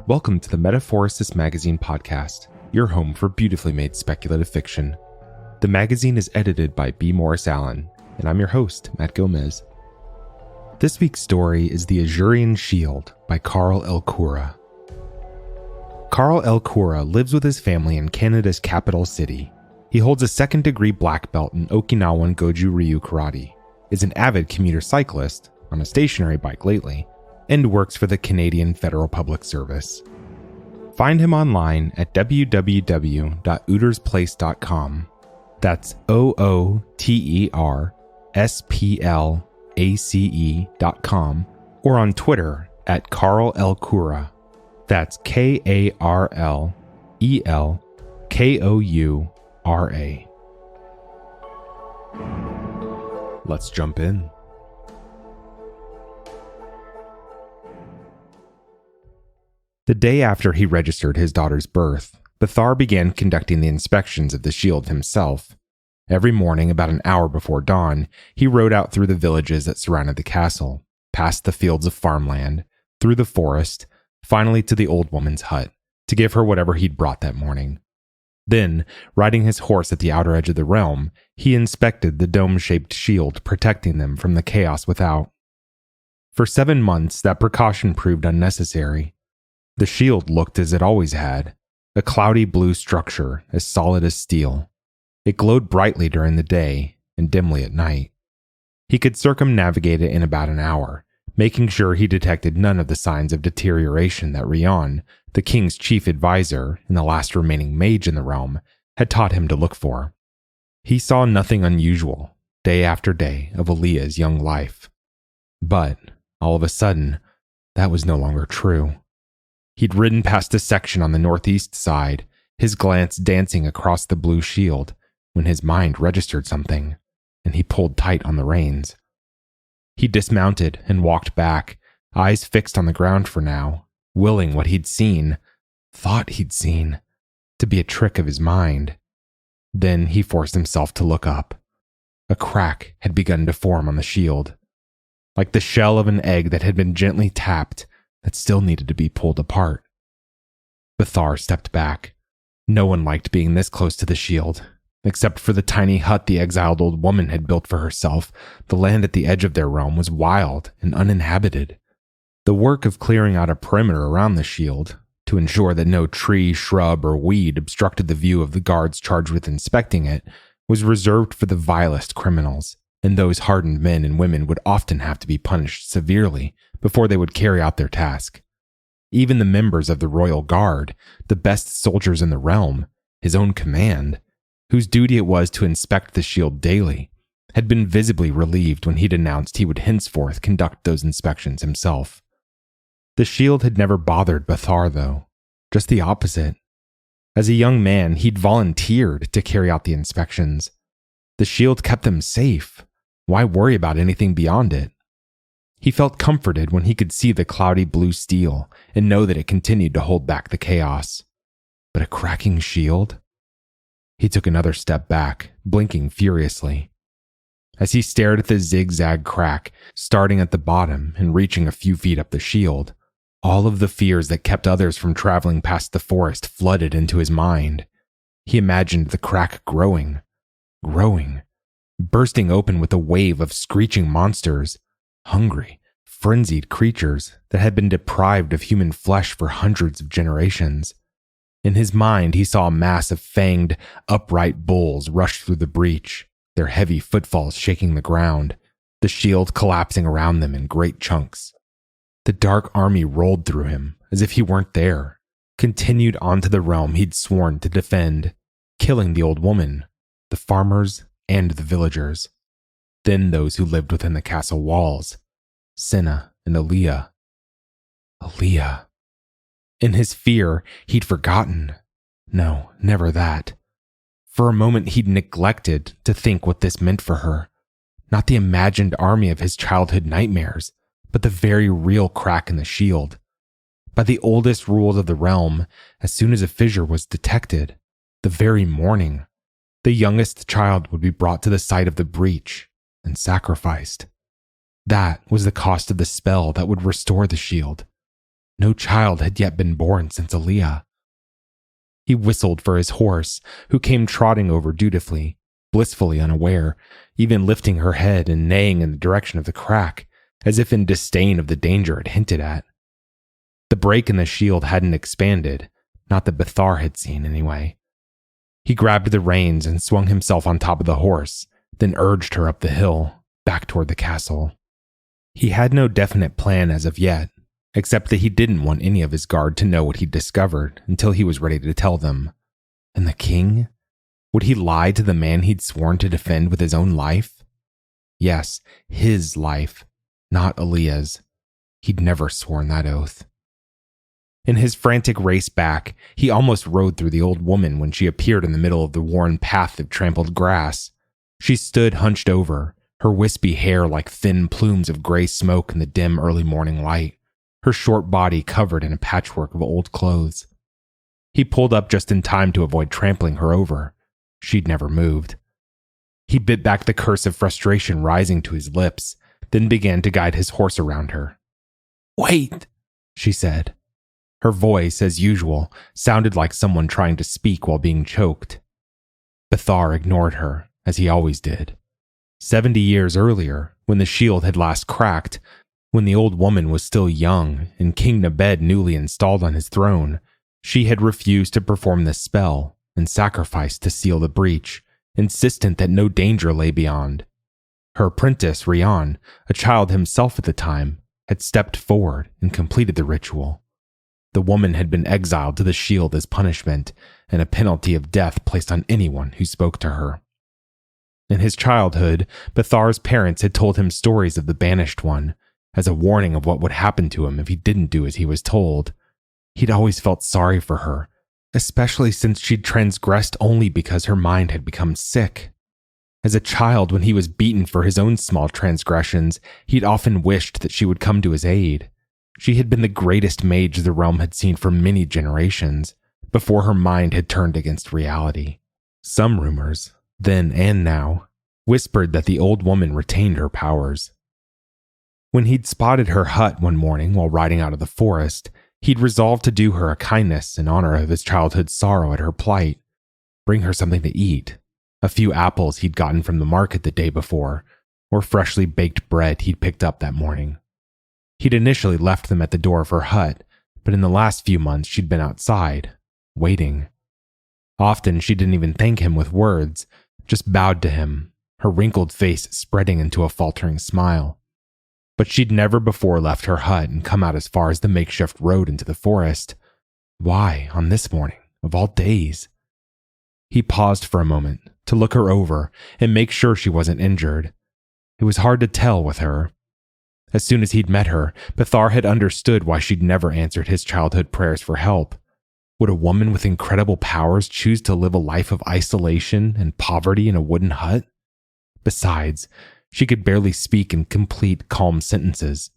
Welcome to the Metaphorosis magazine podcast, your home for beautifully made speculative fiction. The magazine is edited by B. Morris Allen, and I'm your host, Matt Gomez. This week's story is The Azurian Shield by Karl El-Koura. Karl El-Koura lives with his family in Canada's capital city. He holds a second-degree black belt in Okinawan Goju Ryu karate, is an avid commuter cyclist, on a stationary bike lately, and works for the Canadian Federal Public Service. Find him online at www.ootersplace.com. That's OOTERSPLACE.com, or on Twitter at Karl El-Koura. That's KarlElKoura. Let's jump in. The day after he registered his daughter's birth, Bathar began conducting the inspections of the shield himself. Every morning, about an hour before dawn, he rode out through the villages that surrounded the castle, past the fields of farmland, through the forest, finally to the old woman's hut, to give her whatever he'd brought that morning. Then, riding his horse at the outer edge of the realm, he inspected the dome-shaped shield protecting them from the chaos without. For 7 months, that precaution proved unnecessary. The shield looked as it always had, a cloudy blue structure as solid as steel. It glowed brightly during the day and dimly at night. He could circumnavigate it in about an hour, making sure he detected none of the signs of deterioration that Rion, the king's chief advisor and the last remaining mage in the realm, had taught him to look for. He saw nothing unusual, day after day of Aaliyah's young life. But, all of a sudden, that was no longer true. He'd ridden past a section on the northeast side, his glance dancing across the blue shield, when his mind registered something, and he pulled tight on the reins. He dismounted and walked back, eyes fixed on the ground for now, willing what he'd seen, thought he'd seen, to be a trick of his mind. Then he forced himself to look up. A crack had begun to form on the shield, like the shell of an egg that had been gently tapped, that still needed to be pulled apart. Bathar stepped back. No one liked being this close to the shield. Except for the tiny hut the exiled old woman had built for herself, the land at the edge of their realm was wild and uninhabited. The work of clearing out a perimeter around the shield, to ensure that no tree, shrub, or weed obstructed the view of the guards charged with inspecting it, was reserved for the vilest criminals, and those hardened men and women would often have to be punished severely before they would carry out their task. Even the members of the royal guard, the best soldiers in the realm, his own command, whose duty it was to inspect the shield daily, had been visibly relieved when he'd announced he would henceforth conduct those inspections himself. The shield had never bothered Bathar, though, just the opposite. As a young man, he'd volunteered to carry out the inspections. The shield kept them safe. Why worry about anything beyond it? He felt comforted when he could see the cloudy blue steel and know that it continued to hold back the chaos. But a cracking shield? He took another step back, blinking furiously. As he stared at the zigzag crack, starting at the bottom and reaching a few feet up the shield, all of the fears that kept others from traveling past the forest flooded into his mind. He imagined the crack growing, bursting open with a wave of screeching monsters, hungry, frenzied creatures that had been deprived of human flesh for hundreds of generations. In his mind, he saw a mass of fanged, upright bulls rush through the breach, their heavy footfalls shaking the ground, the shield collapsing around them in great chunks. The dark army rolled through him as if he weren't there, continued onto the realm he'd sworn to defend, killing the old woman, the farmers, and the villagers. Then those who lived within the castle walls, Senna and Aaliyah. Aaliyah. In his fear, he'd forgotten. No, never that. For a moment, he'd neglected to think what this meant for her. Not the imagined army of his childhood nightmares, but the very real crack in the shield. By the oldest rules of the realm, as soon as a fissure was detected, the very morning, the youngest child would be brought to the site of the breach and sacrificed. That was the cost of the spell that would restore the shield. No child had yet been born since Aaliyah. He whistled for his horse, who came trotting over dutifully, blissfully unaware, even lifting her head and neighing in the direction of the crack, as if in disdain of the danger it hinted at. The break in the shield hadn't expanded, not that Bathar had seen anyway. He grabbed the reins and swung himself on top of the horse, then urged her up the hill, back toward the castle. He had no definite plan as of yet, except that he didn't want any of his guard to know what he'd discovered until he was ready to tell them. And the king? Would he lie to the man he'd sworn to defend with his own life? Yes, his life, not Aaliyah's. He'd never sworn that oath. In his frantic race back, he almost rode through the old woman when she appeared in the middle of the worn path of trampled grass. She stood hunched over, her wispy hair like thin plumes of gray smoke in the dim early morning light, her short body covered in a patchwork of old clothes. He pulled up just in time to avoid trampling her over. She'd never moved. He bit back the curse of frustration rising to his lips, then began to guide his horse around her. "Wait," she said. Her voice, as usual, sounded like someone trying to speak while being choked. Bathar ignored her, as he always did. 70 years earlier, when the shield had last cracked, when the old woman was still young and King Nabed newly installed on his throne, she had refused to perform the spell and sacrificed to seal the breach, insistent that no danger lay beyond. Her apprentice, Rian, a child himself at the time, had stepped forward and completed the ritual. The woman had been exiled to the shield as punishment, and a penalty of death placed on anyone who spoke to her. In his childhood, Bathar's parents had told him stories of the Banished One, as a warning of what would happen to him if he didn't do as he was told. He'd always felt sorry for her, especially since she'd transgressed only because her mind had become sick. As a child, when he was beaten for his own small transgressions, he'd often wished that she would come to his aid. She had been the greatest mage the realm had seen for many generations, before her mind had turned against reality. Some rumors, then and now, whispered that the old woman retained her powers. When he'd spotted her hut one morning while riding out of the forest, he'd resolved to do her a kindness in honor of his childhood sorrow at her plight. Bring her something to eat, a few apples he'd gotten from the market the day before, or freshly baked bread he'd picked up that morning. He'd initially left them at the door of her hut, but in the last few months she'd been outside, waiting. Often she didn't even thank him with words, just bowed to him, her wrinkled face spreading into a faltering smile. But she'd never before left her hut and come out as far as the makeshift road into the forest. Why, on this morning, of all days? He paused for a moment to look her over and make sure she wasn't injured. It was hard to tell with her. As soon as he'd met her, Bathar had understood why she'd never answered his childhood prayers for help. Would a woman with incredible powers choose to live a life of isolation and poverty in a wooden hut? Besides, she could barely speak in complete, calm sentences.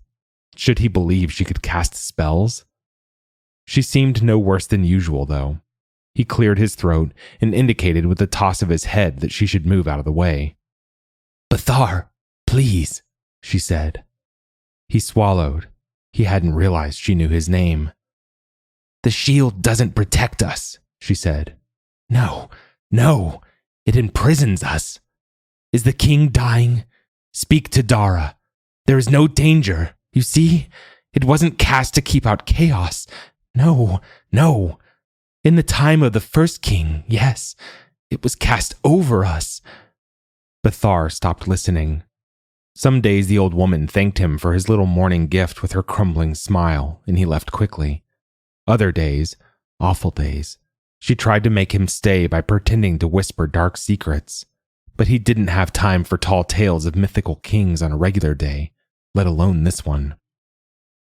Should he believe she could cast spells? She seemed no worse than usual, though. He cleared his throat and indicated with a toss of his head that she should move out of the way. "Bathar, please," she said. He swallowed. He hadn't realized she knew his name. "The shield doesn't protect us," she said. No, it imprisons us. Is the king dying? Speak to Dara. There is no danger. You see? It wasn't cast to keep out chaos. No. In the time of the first king, yes, it was cast over us." Bathar stopped listening. Some days the old woman thanked him for his little morning gift with her crumbling smile, and he left quickly. Other days, awful days, she tried to make him stay by pretending to whisper dark secrets. But he didn't have time for tall tales of mythical kings on a regular day, let alone this one.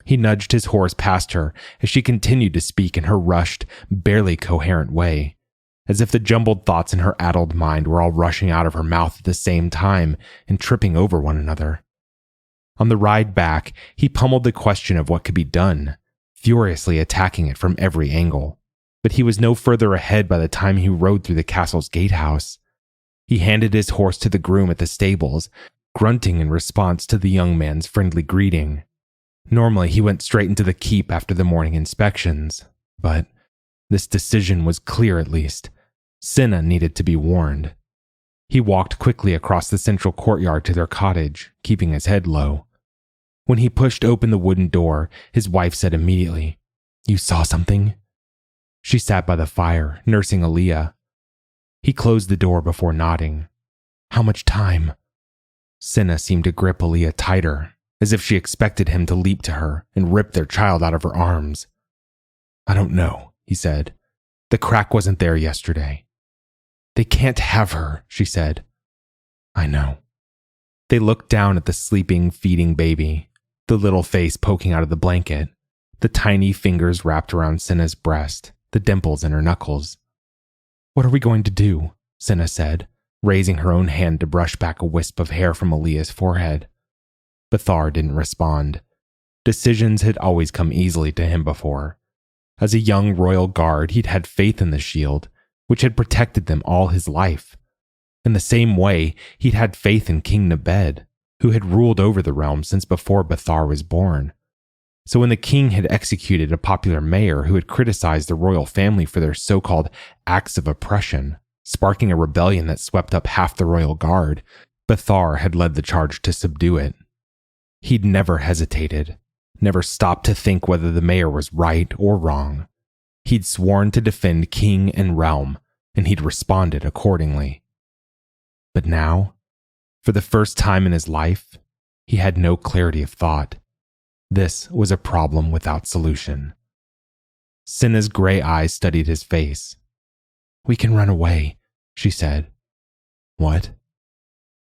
He nudged his horse past her as she continued to speak in her rushed, barely coherent way, as if the jumbled thoughts in her addled mind were all rushing out of her mouth at the same time and tripping over one another. On the ride back, he pummeled the question of what could be done, furiously attacking it from every angle. But he was no further ahead by the time he rode through the castle's gatehouse. He handed his horse to the groom at the stables, grunting in response to the young man's friendly greeting. Normally, he went straight into the keep after the morning inspections, but this decision was clear at least. Cinna needed to be warned. He walked quickly across the central courtyard to their cottage, keeping his head low. When he pushed open the wooden door, his wife said immediately, "You saw something?" She sat by the fire, nursing Aaliyah. He closed the door before nodding. "How much time?" Cinna seemed to grip Aaliyah tighter, as if she expected him to leap to her and rip their child out of her arms. "I don't know," he said. "The crack wasn't there yesterday." "They can't have her," she said. "I know." They looked down at the sleeping, feeding baby, the little face poking out of the blanket, the tiny fingers wrapped around Cinna's breast, the dimples in her knuckles. "What are we going to do?" Cinna said, raising her own hand to brush back a wisp of hair from Aaliyah's forehead. Bathar didn't respond. Decisions had always come easily to him before. As a young royal guard, he'd had faith in the shield, which had protected them all his life. In the same way, he'd had faith in King Nebed, who had ruled over the realm since before Bathar was born. So when the king had executed a popular mayor who had criticized the royal family for their so-called acts of oppression, sparking a rebellion that swept up half the royal guard, Bathar had led the charge to subdue it. He'd never hesitated, never stopped to think whether the mayor was right or wrong. He'd sworn to defend king and realm, and he'd responded accordingly. But now, for the first time in his life, he had no clarity of thought. This was a problem without solution. Cinna's gray eyes studied his face. "We can run away," she said. "What?"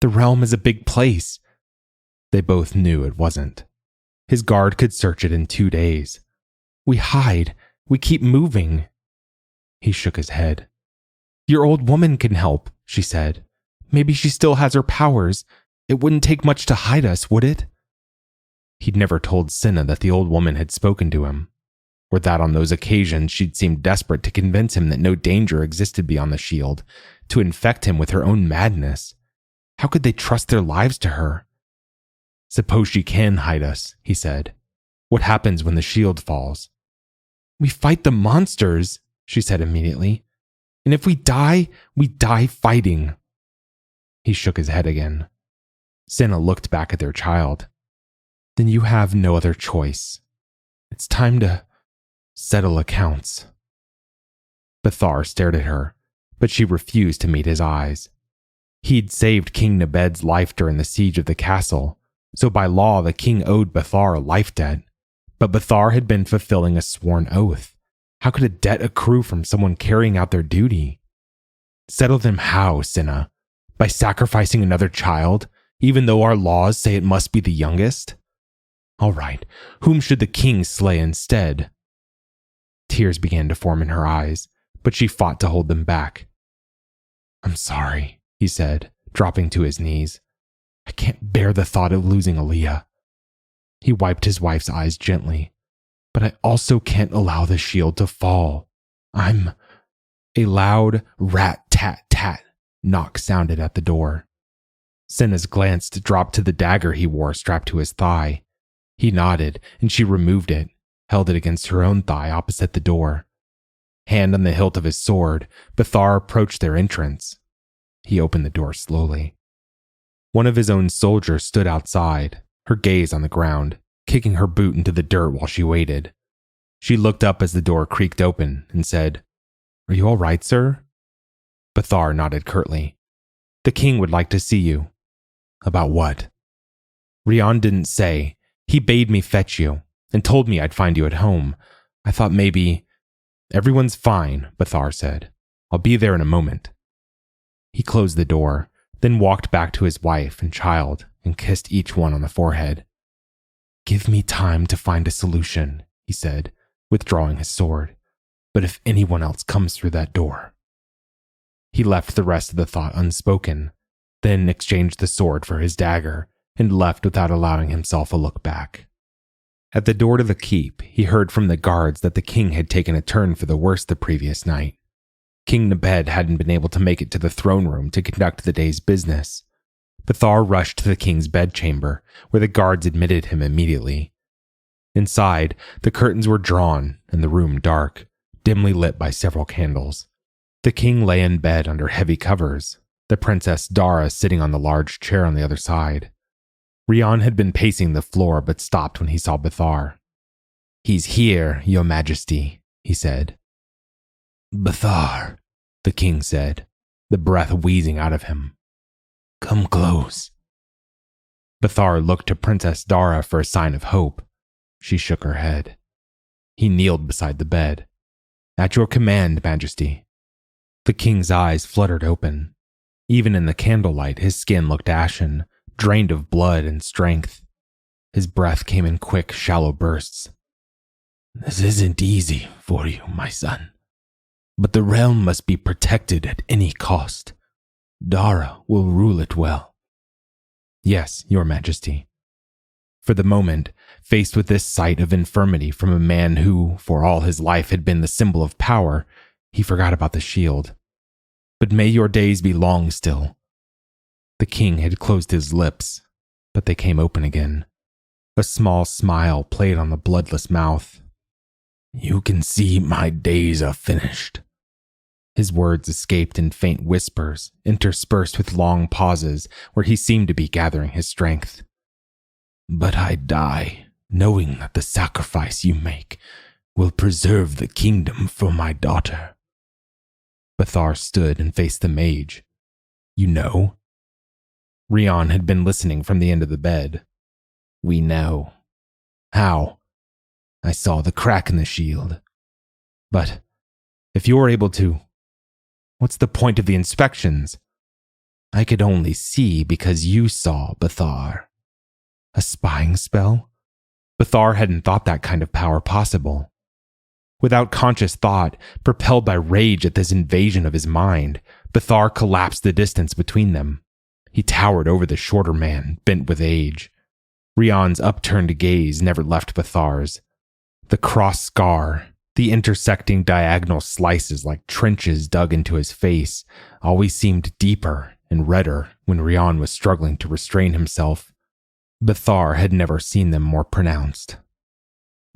"The realm is a big place." They both knew it wasn't. His guard could search it in 2 days. "We hide. We keep moving." He shook his head. "Your old woman can help," she said. "Maybe she still has her powers. It wouldn't take much to hide us, would it?" He'd never told Cinna that the old woman had spoken to him, or that on those occasions she'd seemed desperate to convince him that no danger existed beyond the shield, to infect him with her own madness. How could they trust their lives to her? "Suppose she can hide us," he said. "What happens when the shield falls?" "We fight the monsters," she said immediately. "And if we die fighting." He shook his head again. Cinna looked back at their child. "Then you have no other choice. It's time to settle accounts." Bathar stared at her, but she refused to meet his eyes. He'd saved King Nebed's life during the siege of the castle, so by law the king owed Bathar a life debt. But Bathar had been fulfilling a sworn oath. How could a debt accrue from someone carrying out their duty? "Settle them how, Cinna? By sacrificing another child, even though our laws say it must be the youngest? All right, whom should the king slay instead?" Tears began to form in her eyes, but she fought to hold them back. "I'm sorry," he said, dropping to his knees. "I can't bear the thought of losing Aaliyah." He wiped his wife's eyes gently. "But I also can't allow the shield to fall. A loud rat-tat-tat knock sounded at the door. Cinna's glance dropped to the dagger he wore strapped to his thigh. He nodded, and she removed it, held it against her own thigh opposite the door. Hand on the hilt of his sword, Bathar approached their entrance. He opened the door slowly. One of his own soldiers stood outside, her gaze on the ground, kicking her boot into the dirt while she waited. She looked up as the door creaked open and said, "Are you all right, sir?" Bathar nodded curtly. "The king would like to see you." "About what?" "Rion didn't say. He bade me fetch you, and told me I'd find you at home. I thought maybe—" "Everyone's fine," Bathar said. "I'll be there in a moment." He closed the door, then walked back to his wife and child and kissed each one on the forehead. "Give me time to find a solution," he said, withdrawing his sword. "But if anyone else comes through that door—" He left the rest of the thought unspoken, then exchanged the sword for his dagger and left without allowing himself a look back. At the door to the keep, he heard from the guards that the king had taken a turn for the worse the previous night. King Nebed hadn't been able to make it to the throne room to conduct the day's business. Bathar rushed to the king's bedchamber, where the guards admitted him immediately. Inside, the curtains were drawn and the room dark, dimly lit by several candles. The king lay in bed under heavy covers, the princess Dara sitting on the large chair on the other side. Rian had been pacing the floor but stopped when he saw Bathar. "He's here, your majesty," he said. "Bathar," the king said, the breath wheezing out of him. "Come close." Bathar looked to Princess Dara for a sign of hope. She shook her head. He kneeled beside the bed. "At your command, majesty." The king's eyes fluttered open. Even in the candlelight, his skin looked ashen, drained of blood and strength. His breath came in quick, shallow bursts. "This isn't easy for you, my son. But the realm must be protected at any cost. Dara will rule it well." "Yes, your majesty." For the moment, faced with this sight of infirmity from a man who, for all his life, had been the symbol of power, he forgot about the shield. "But may your days be long still." The king had closed his lips, but they came open again. A small smile played on the bloodless mouth. "You can see my days are finished." His words escaped in faint whispers, interspersed with long pauses where he seemed to be gathering his strength. "But I die, knowing that the sacrifice you make will preserve the kingdom for my daughter." Bathar stood and faced the mage. "You know?" Rian had been listening from the end of the bed. "We know." "How?" "I saw the crack in the shield." "But if you were able to, what's the point of the inspections?" "I could only see because you saw, Bathar." A spying spell? Bathar hadn't thought that kind of power possible. Without conscious thought, propelled by rage at this invasion of his mind, Bathar collapsed the distance between them. He towered over the shorter man, bent with age. Rian's upturned gaze never left Bathar's. The cross scar, the intersecting diagonal slices like trenches dug into his face, always seemed deeper and redder when Rian was struggling to restrain himself. Bathar had never seen them more pronounced.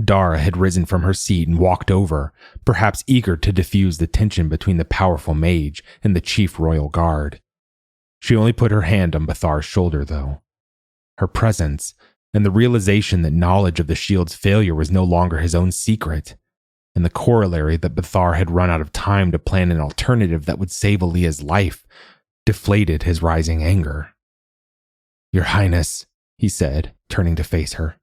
Dara had risen from her seat and walked over, perhaps eager to diffuse the tension between the powerful mage and the chief royal guard. She only put her hand on Bathar's shoulder, though. Her presence, and the realization that knowledge of the shield's failure was no longer his own secret, and the corollary that Bathar had run out of time to plan an alternative that would save Aaliyah's life, deflated his rising anger. "Your Highness," he said, turning to face her.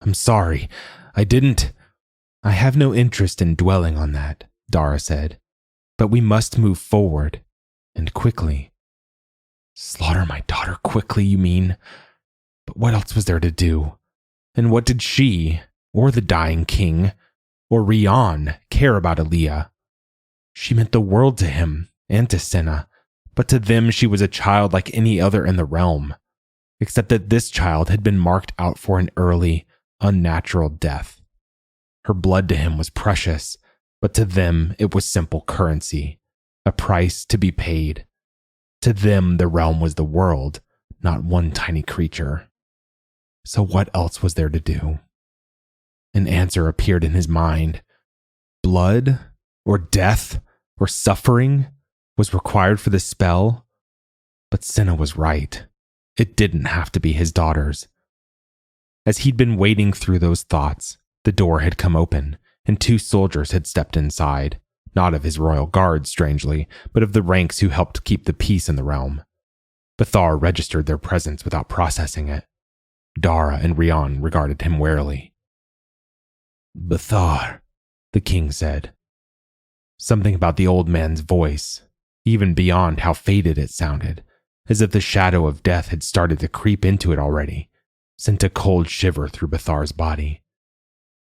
"I'm sorry. I have no interest in dwelling on that," Dara said. "But we must move forward, and quickly." "Slaughter my daughter quickly, you mean? But what else was there to do? And what did she, or the dying king, or Rian care about Aaliyah? She meant the world to him and to Senna, but to them she was a child like any other in the realm, except that this child had been marked out for an early, unnatural death. Her blood to him was precious, but to them it was simple currency, a price to be paid. To them the realm was the world, not one tiny creature. So what else was there to do? An answer appeared in his mind. Blood, or death, or suffering was required for the spell? But Senna was right. It didn't have to be his daughter's. As he'd been wading through those thoughts, the door had come open, and 2 soldiers had stepped inside, not of his royal guard, strangely, but of the ranks who helped keep the peace in the realm. Bathar registered their presence without processing it. Dara and Rian regarded him warily. "Bathar," the king said. Something about the old man's voice, even beyond how faded it sounded, as if the shadow of death had started to creep into it already, sent a cold shiver through Bathar's body.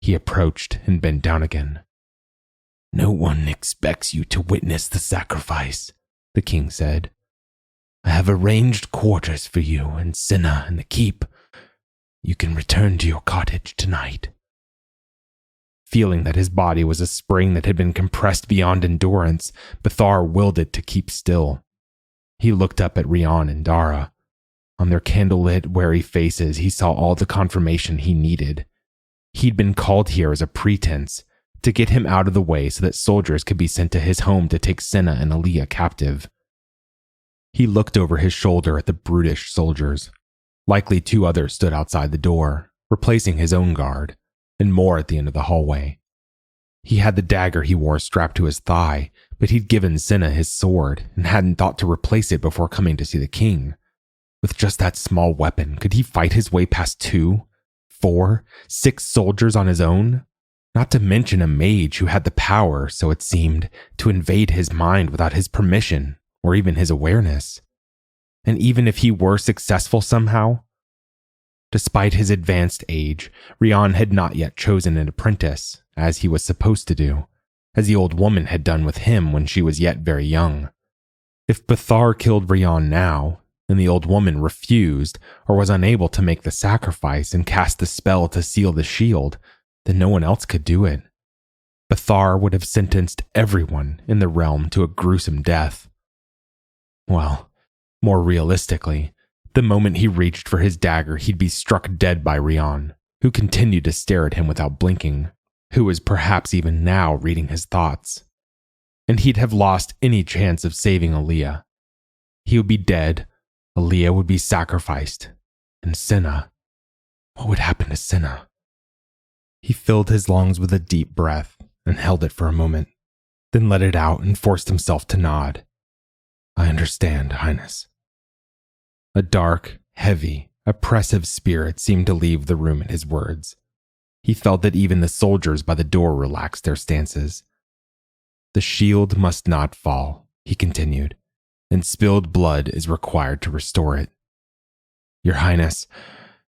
He approached and bent down again. "No one expects you to witness the sacrifice," the king said. "I have arranged quarters for you and Senna in the keep. You can return to your cottage tonight." Feeling that his body was a spring that had been compressed beyond endurance, Bathar willed it to keep still. He looked up at Rian and Dara. On their candlelit, wary faces, he saw all the confirmation he needed. He'd been called here as a pretense to get him out of the way so that soldiers could be sent to his home to take Cinna and Aaliyah captive. He looked over his shoulder at the brutish soldiers. Likely 2 others stood outside the door, replacing his own guard, and more at the end of the hallway. He had the dagger he wore strapped to his thigh, but he'd given Cinna his sword and hadn't thought to replace it before coming to see the king. With just that small weapon, could he fight his way past 2, 4, 6 soldiers on his own? Not to mention a mage who had the power, so it seemed, to invade his mind without his permission or even his awareness. And even if he were successful somehow, despite his advanced age, Rian had not yet chosen an apprentice, as he was supposed to do, as the old woman had done with him when she was yet very young. If Bathar killed Rian now, and the old woman refused or was unable to make the sacrifice and cast the spell to seal the shield, then no one else could do it. Bathar would have sentenced everyone in the realm to a gruesome death. Well, more realistically, the moment he reached for his dagger, he'd be struck dead by Rian, who continued to stare at him without blinking, who was perhaps even now reading his thoughts. And he'd have lost any chance of saving Aaliyah. He would be dead, Aaliyah would be sacrificed, and Cinna, what would happen to Cinna? He filled his lungs with a deep breath and held it for a moment, then let it out and forced himself to nod. I understand, Highness. A dark, heavy, oppressive spirit seemed to leave the room at his words. He felt that even the soldiers by the door relaxed their stances. The shield must not fall, he continued, and spilled blood is required to restore it. Your Highness,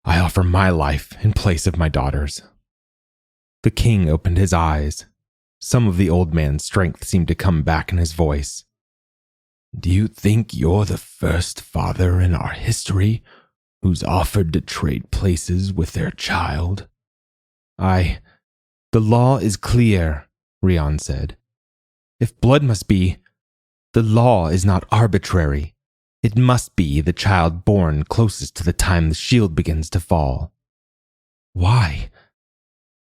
I offer my life in place of my daughter's. The king opened his eyes. Some of the old man's strength seemed to come back in his voice. Do you think you're the first father in our history who's offered to trade places with their child? The law is clear, Rian said. If blood must be, the law is not arbitrary. It must be the child born closest to the time the shield begins to fall. Why?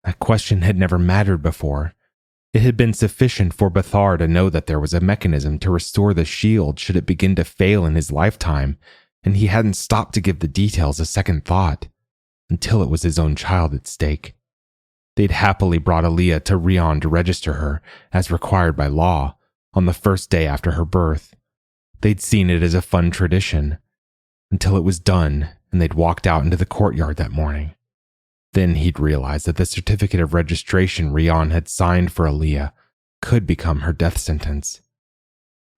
That question had never mattered before. It had been sufficient for Bathar to know that there was a mechanism to restore the shield should it begin to fail in his lifetime, and he hadn't stopped to give the details a second thought, until it was his own child at stake. They'd happily brought Aaliyah to Rian to register her, as required by law, on the first day after her birth. They'd seen it as a fun tradition, until it was done and they'd walked out into the courtyard that morning. Then he'd realized that the certificate of registration Rian had signed for Aaliyah could become her death sentence.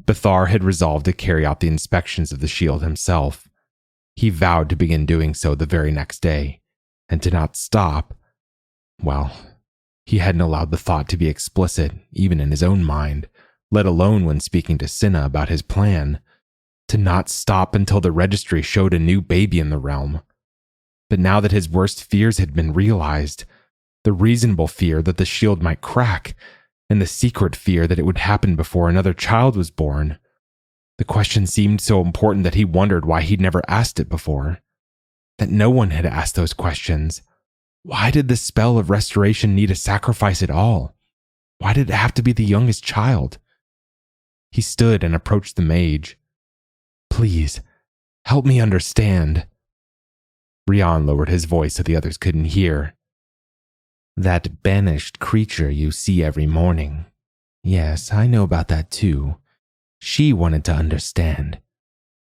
Bathar had resolved to carry out the inspections of the shield himself. He vowed to begin doing so the very next day, and to not stop. Well, he hadn't allowed the thought to be explicit, even in his own mind, let alone when speaking to Cinna about his plan, to not stop until the registry showed a new baby in the realm. But now that his worst fears had been realized, the reasonable fear that the shield might crack, and the secret fear that it would happen before another child was born, the question seemed so important that he wondered why he'd never asked it before. That no one had asked those questions. Why did the spell of restoration need a sacrifice at all? Why did it have to be the youngest child? He stood and approached the mage. Please, help me understand. Rian lowered his voice so the others couldn't hear. That banished creature you see every morning. Yes, I know about that too. She wanted to understand.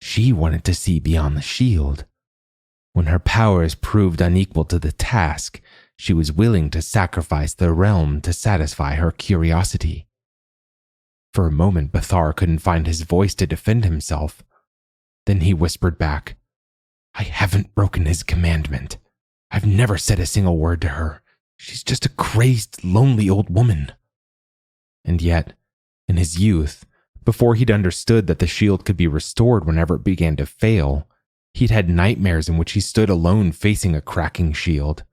She wanted to see beyond the shield. When her powers proved unequal to the task, she was willing to sacrifice the realm to satisfy her curiosity. For a moment, Bathar couldn't find his voice to defend himself. Then he whispered back, I haven't broken his commandment. I've never said a single word to her. She's just a crazed, lonely old woman. And yet, in his youth, before he'd understood that the shield could be restored whenever it began to fail, he'd had nightmares in which he stood alone facing a cracking shield.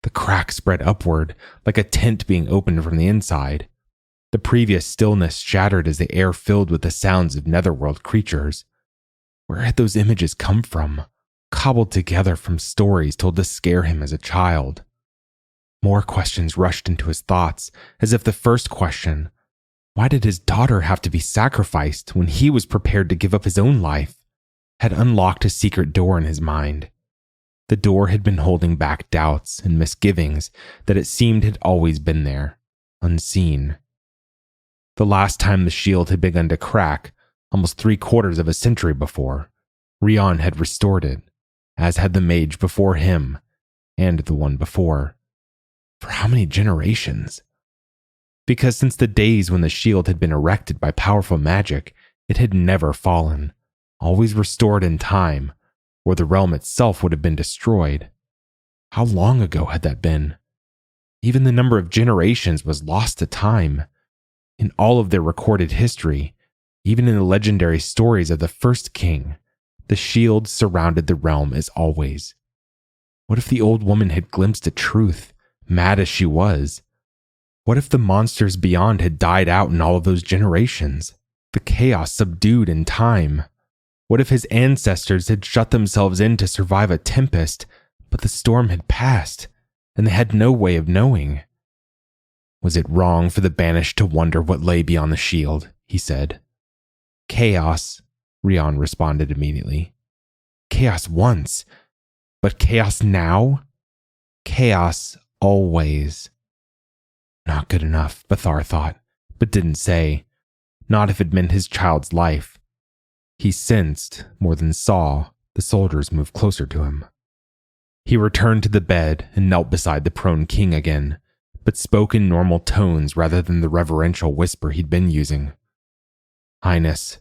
The crack spread upward, like a tent being opened from the inside. The previous stillness shattered as the air filled with the sounds of netherworld creatures. Where had those images come from? Cobbled together from stories told to scare him as a child. More questions rushed into his thoughts, as if the first question, why did his daughter have to be sacrificed when he was prepared to give up his own life, had unlocked a secret door in his mind. The door had been holding back doubts and misgivings that it seemed had always been there, unseen. The last time the shield had begun to crack, almost 3/4 of a century before, Rian had restored it, as had the mage before him, and the one before. For how many generations? Because since the days when the shield had been erected by powerful magic, it had never fallen, always restored in time, or the realm itself would have been destroyed. How long ago had that been? Even the number of generations was lost to time. In all of their recorded history, even in the legendary stories of the first king, the shield surrounded the realm as always. What if the old woman had glimpsed a truth, mad as she was? What if the monsters beyond had died out in all of those generations, the chaos subdued in time? What if his ancestors had shut themselves in to survive a tempest, but the storm had passed, and they had no way of knowing? Was it wrong for the banished to wonder what lay beyond the shield? He said. Chaos, Rian responded immediately. Chaos once, but chaos now? Chaos always. Not good enough, Bathar thought, but didn't say. Not if it meant his child's life. He sensed, more than saw, the soldiers move closer to him. He returned to the bed and knelt beside the prone king again, but spoke in normal tones rather than the reverential whisper he'd been using. Highness,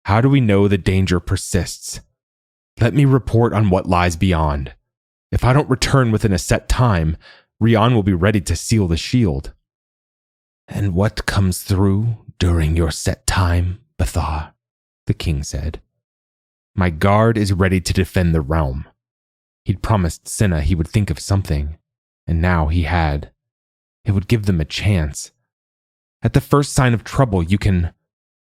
how do we know the danger persists? Let me report on what lies beyond. If I don't return within a set time, Rian will be ready to seal the shield. And what comes through during your set time, Bathar? The king said. My guard is ready to defend the realm. He'd promised Senna he would think of something, and now he had. It would give them a chance. At the first sign of trouble, you can...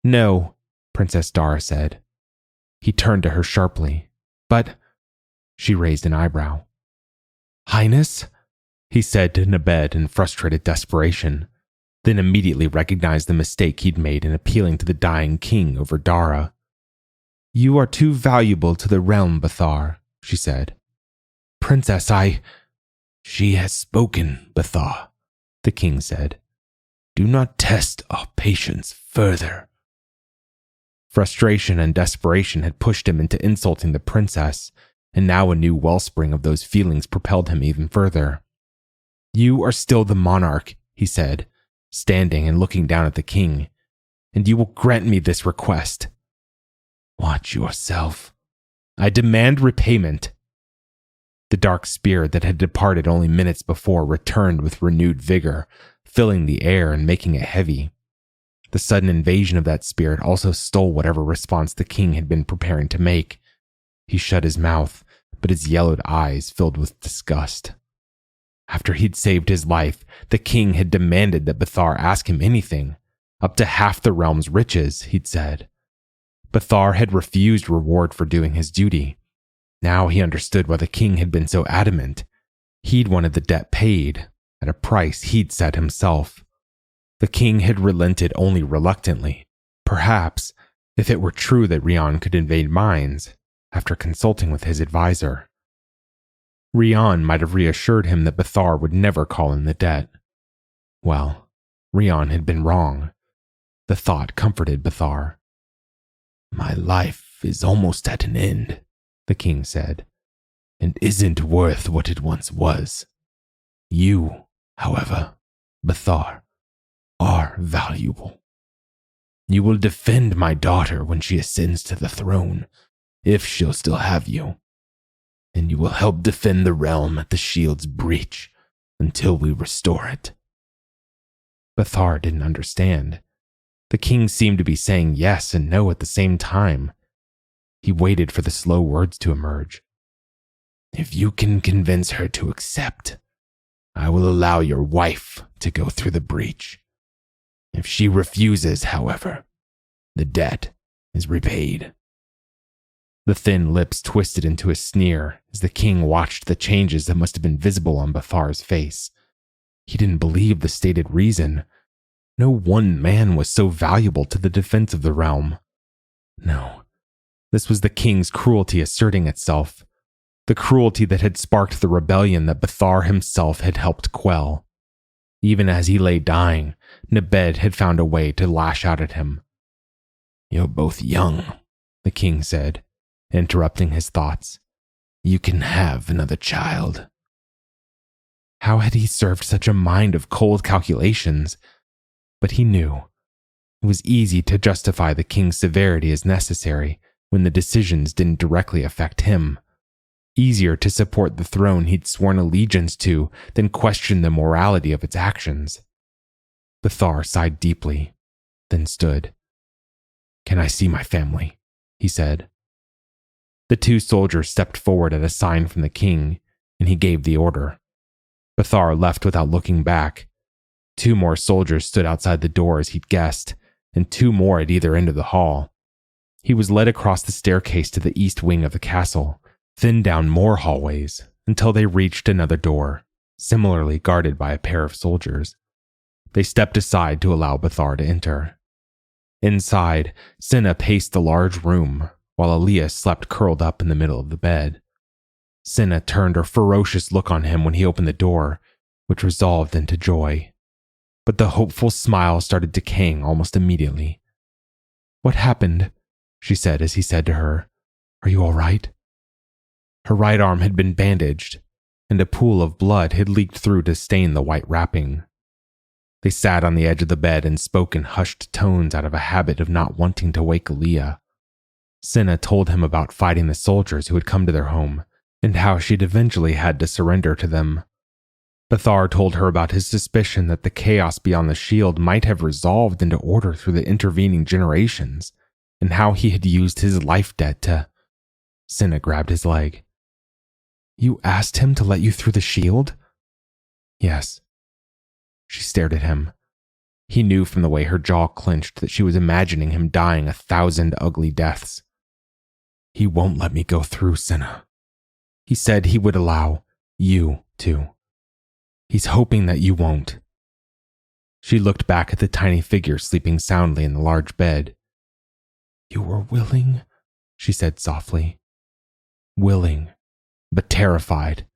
No, Princess Dara said. He turned to her sharply. But... She raised an eyebrow. Highness? He said to Nabed in frustrated desperation, then immediately recognized the mistake he'd made in appealing to the dying king over Dara. You are too valuable to the realm, Bathar, she said. Princess, She has spoken, Bathar, the king said. Do not test our patience further. Frustration and desperation had pushed him into insulting the princess, and now a new wellspring of those feelings propelled him even further. You are still the monarch, he said, standing and looking down at the king, and you will grant me this request. Watch yourself. I demand repayment. The dark spirit that had departed only minutes before returned with renewed vigor, filling the air and making it heavy. The sudden invasion of that spirit also stole whatever response the king had been preparing to make. He shut his mouth, but his yellowed eyes filled with disgust. After he'd saved his life, the king had demanded that Bathar ask him anything, up to half the realm's riches, he'd said. Bathar had refused reward for doing his duty. Now he understood why the king had been so adamant. He'd wanted the debt paid, at a price he'd set himself. The king had relented only reluctantly. Perhaps, if it were true that Rian could invade minds, after consulting with his advisor. Rian might have reassured him that Bathar would never call in the debt. Well, Rian had been wrong. The thought comforted Bathar. My life is almost at an end, the king said, and isn't worth what it once was. You, however, Bathar, are valuable. You will defend my daughter when she ascends to the throne, if she'll still have you. And you will help defend the realm at the shield's breach until we restore it. Bathar didn't understand. The king seemed to be saying yes and no at the same time. He waited for the slow words to emerge. If you can convince her to accept, I will allow your wife to go through the breach. If she refuses, however, the debt is repaid. The thin lips twisted into a sneer as the king watched the changes that must have been visible on Bathar's face, He didn't believe the stated reason. No one man was so valuable to the defense of the realm. No, this was the king's cruelty asserting itself, the cruelty that had sparked the rebellion that Bathar himself had helped quell. Even as he lay dying, Nebed had found a way to lash out at him. "You're both young," the king said, interrupting his thoughts. "You can have another child." How had he served such a mind of cold calculations? But he knew. It was easy to justify the king's severity as necessary when the decisions didn't directly affect him. Easier to support the throne he'd sworn allegiance to than question the morality of its actions. Bathar sighed deeply, then stood. "Can I see my family?" he said. The two soldiers stepped forward at a sign from the king, and he gave the order. Bathar left without looking back. 2 more soldiers stood outside the door as he'd guessed, and 2 more at either end of the hall. He was led across the staircase to the east wing of the castle, then down more hallways, until they reached another door, similarly guarded by a pair of soldiers. They stepped aside to allow Bathar to enter. Inside, Senna paced the large room, while Aaliyah slept curled up in the middle of the bed. Senna turned a ferocious look on him when he opened the door, which resolved into joy. But the hopeful smile started decaying almost immediately. "What happened?" she said as he said to her, "Are you all right?" Her right arm had been bandaged, and a pool of blood had leaked through to stain the white wrapping. They sat on the edge of the bed and spoke in hushed tones out of a habit of not wanting to wake Aaliyah. Senna told him about fighting the soldiers who had come to their home, and how she'd eventually had to surrender to them. Bathar told her about his suspicion that the chaos beyond the shield might have resolved into order through the intervening generations, and how he had used his life debt to... Senna grabbed his leg. "You asked him to let you through the shield?" "Yes." She stared at him. He knew from the way her jaw clenched that she was imagining him dying 1,000 ugly deaths. "He won't let me go through, Senna. He said he would allow you to. He's hoping that you won't." She looked back at the tiny figure sleeping soundly in the large bed. "You were willing," she said softly. "Willing, but terrified.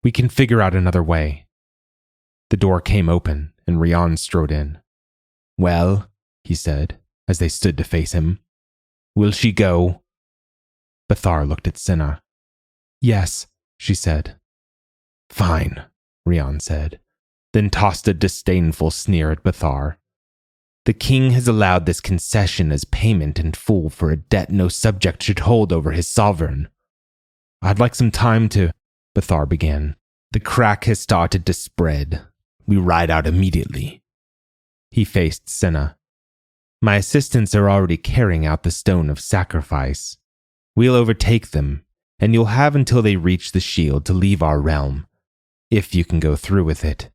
We can figure out another way." The door came open, and Rian strode in. "Well," he said, as they stood to face him, "will she go?" Bathar looked at Senna. "Yes," she said. "Fine," Rian said, then tossed a disdainful sneer at Bathar. "The king has allowed this concession as payment in full for a debt no subject should hold over his sovereign." "I'd like some time to," Bathar began. "The crack has started to spread. We ride out immediately." He faced Senna. "My assistants are already carrying out the stone of sacrifice. We'll overtake them, and you'll have until they reach the shield to leave our realm, if you can go through with it,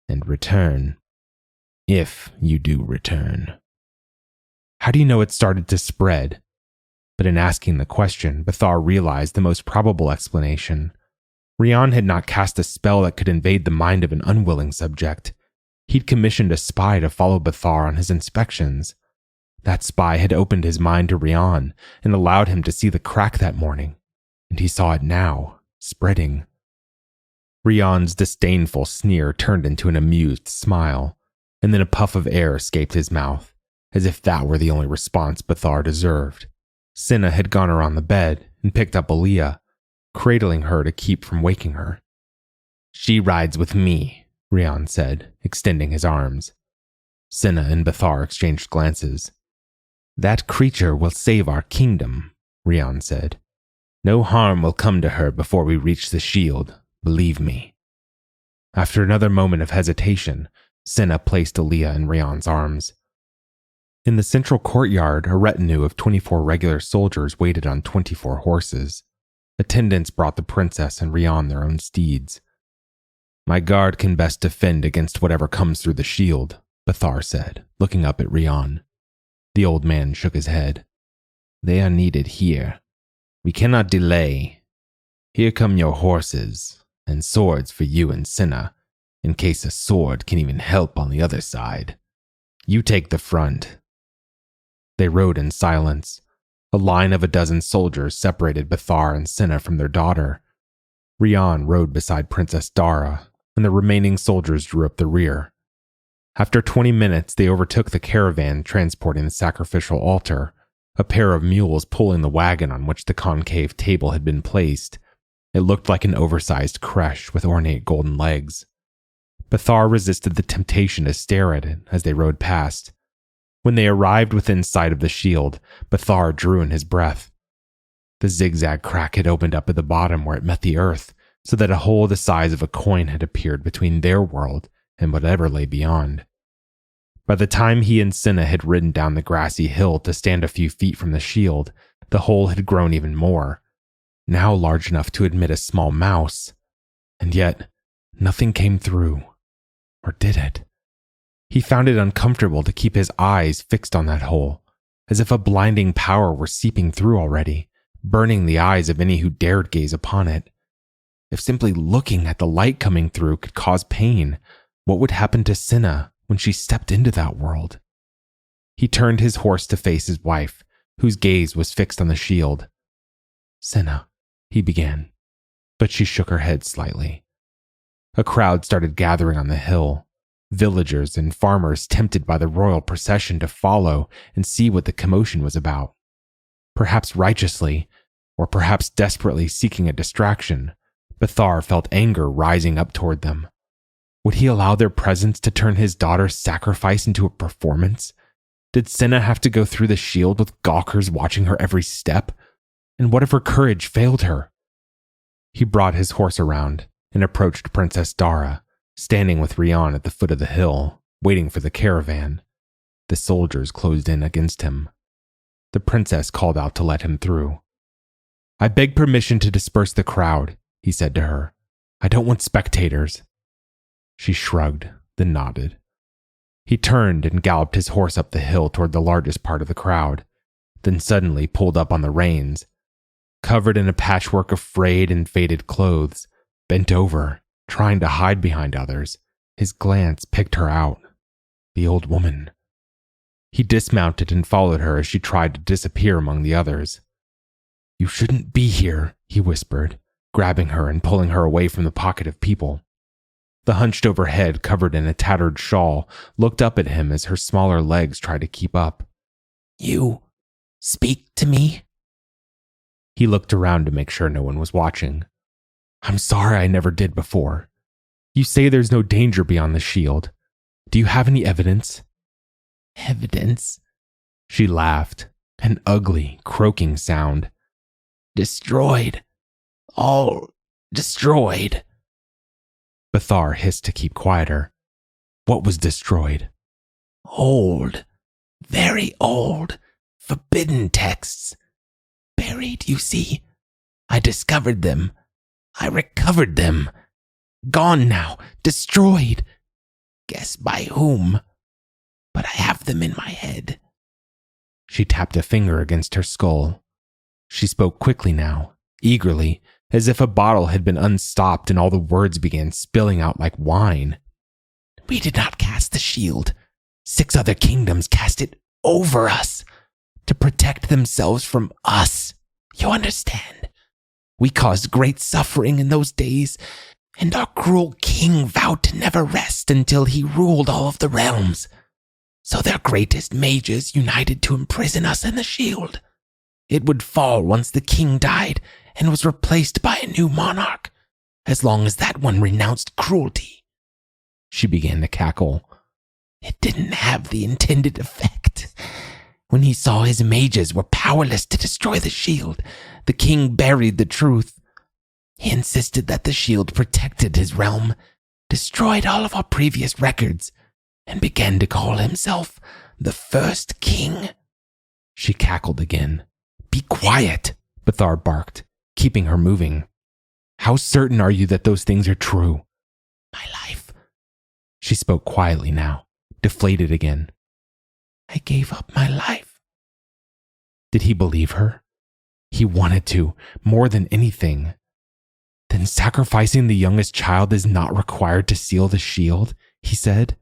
and return. If you do return." How do you know it started to spread? But in asking the question, Bathar realized the most probable explanation. Rian had not cast a spell that could invade the mind of an unwilling subject. He'd commissioned a spy to follow Bathar on his inspections. That spy had opened his mind to Rian and allowed him to see the crack that morning, and he saw it now, spreading. Rian's disdainful sneer turned into an amused smile, and then a puff of air escaped his mouth, as if that were the only response Bathar deserved. Senna had gone around the bed and picked up Aaliyah, cradling her to keep from waking her. "She rides with me," Rian said, extending his arms. Senna and Bathar exchanged glances. "That creature will save our kingdom," Rian said. "No harm will come to her before we reach the shield, believe me." After another moment of hesitation, Senna placed Aaliyah in Rian's arms. In the central courtyard, a retinue of 24 regular soldiers waited on 24 horses. Attendants brought the princess and Rian their own steeds. "My guard can best defend against whatever comes through the shield," Bathar said, looking up at Rian. The old man shook his head. "They are needed here. We cannot delay. Here come your horses, and swords for you and Senna, in case a sword can even help on the other side. You take the front." They rode in silence. A line of 12 soldiers separated Bathar and Cinna from their daughter. Rian rode beside Princess Dara, and the remaining soldiers drew up the rear. After 20 minutes, they overtook the caravan transporting the sacrificial altar, a pair of mules pulling the wagon on which the concave table had been placed. It looked like an oversized creche with ornate golden legs. Bathar resisted the temptation to stare at it as they rode past. When they arrived within sight of the shield, Bathar drew in his breath. The zigzag crack had opened up at the bottom where it met the earth, so that a hole the size of a coin had appeared between their world and whatever lay beyond. By the time he and Cinna had ridden down the grassy hill to stand a few feet from the shield, the hole had grown even more, now large enough to admit a small mouse. And yet, nothing came through. Or did it? He found it uncomfortable to keep his eyes fixed on that hole, as if a blinding power were seeping through already, burning the eyes of any who dared gaze upon it. If simply looking at the light coming through could cause pain, what would happen to Cinna when she stepped into that world? He turned his horse to face his wife, whose gaze was fixed on the shield. "Cinna," he began, but she shook her head slightly. A crowd started gathering on the hill, villagers and farmers tempted by the royal procession to follow and see what the commotion was about. Perhaps righteously, or perhaps desperately seeking a distraction, Bathar felt anger rising up toward them. Would he allow their presence to turn his daughter's sacrifice into a performance? Did Cinna have to go through the shield with gawkers watching her every step? And what if her courage failed her? He brought his horse around and approached Princess Dara, standing with Rian at the foot of the hill, waiting for the caravan. The soldiers closed in against him. The princess called out to let him through. "I beg permission to disperse the crowd," he said to her. "I don't want spectators." She shrugged, then nodded. He turned and galloped his horse up the hill toward the largest part of the crowd, then suddenly pulled up on the reins. Covered in a patchwork of frayed and faded clothes, bent over, trying to hide behind others, his glance picked her out. The old woman. He dismounted and followed her as she tried to disappear among the others. "You shouldn't be here," he whispered, grabbing her and pulling her away from the pocket of people. The hunched-over head, covered in a tattered shawl, looked up at him as her smaller legs tried to keep up. "You speak to me?" He looked around to make sure no one was watching. "I'm sorry I never did before. You say there's no danger beyond the shield. Do you have any evidence?" "Evidence?" She laughed, an ugly, croaking sound. "Destroyed. All destroyed." Bathar hissed to keep quieter. "What was destroyed?" "Old. Very old. Forbidden texts. Buried, you see. I discovered them. I recovered them. Gone now. Destroyed. Guess by whom? But I have them in my head." She tapped a finger against her skull. She spoke quickly now, eagerly, as if a bottle had been unstopped and all the words began spilling out like wine. "We did not cast the shield. 6 other kingdoms cast it over us, to protect themselves from us. You understand? We caused great suffering in those days, and our cruel king vowed to never rest until he ruled all of the realms. So their greatest mages united to imprison us in the shield. It would fall once the king died and was replaced by a new monarch, as long as that one renounced cruelty." She began to cackle. "It didn't have the intended effect. When he saw his mages were powerless to destroy the shield, the king buried the truth. He insisted that the shield protected his realm, destroyed all of our previous records, and began to call himself the first king." She cackled again. "Be quiet," Bathar barked, keeping her moving. "How certain are you that those things are true?" "My life." She spoke quietly now, deflated again. "I gave up my life." Did he believe her? He wanted to, more than anything. Then sacrificing the youngest child is not required to seal the shield, he said.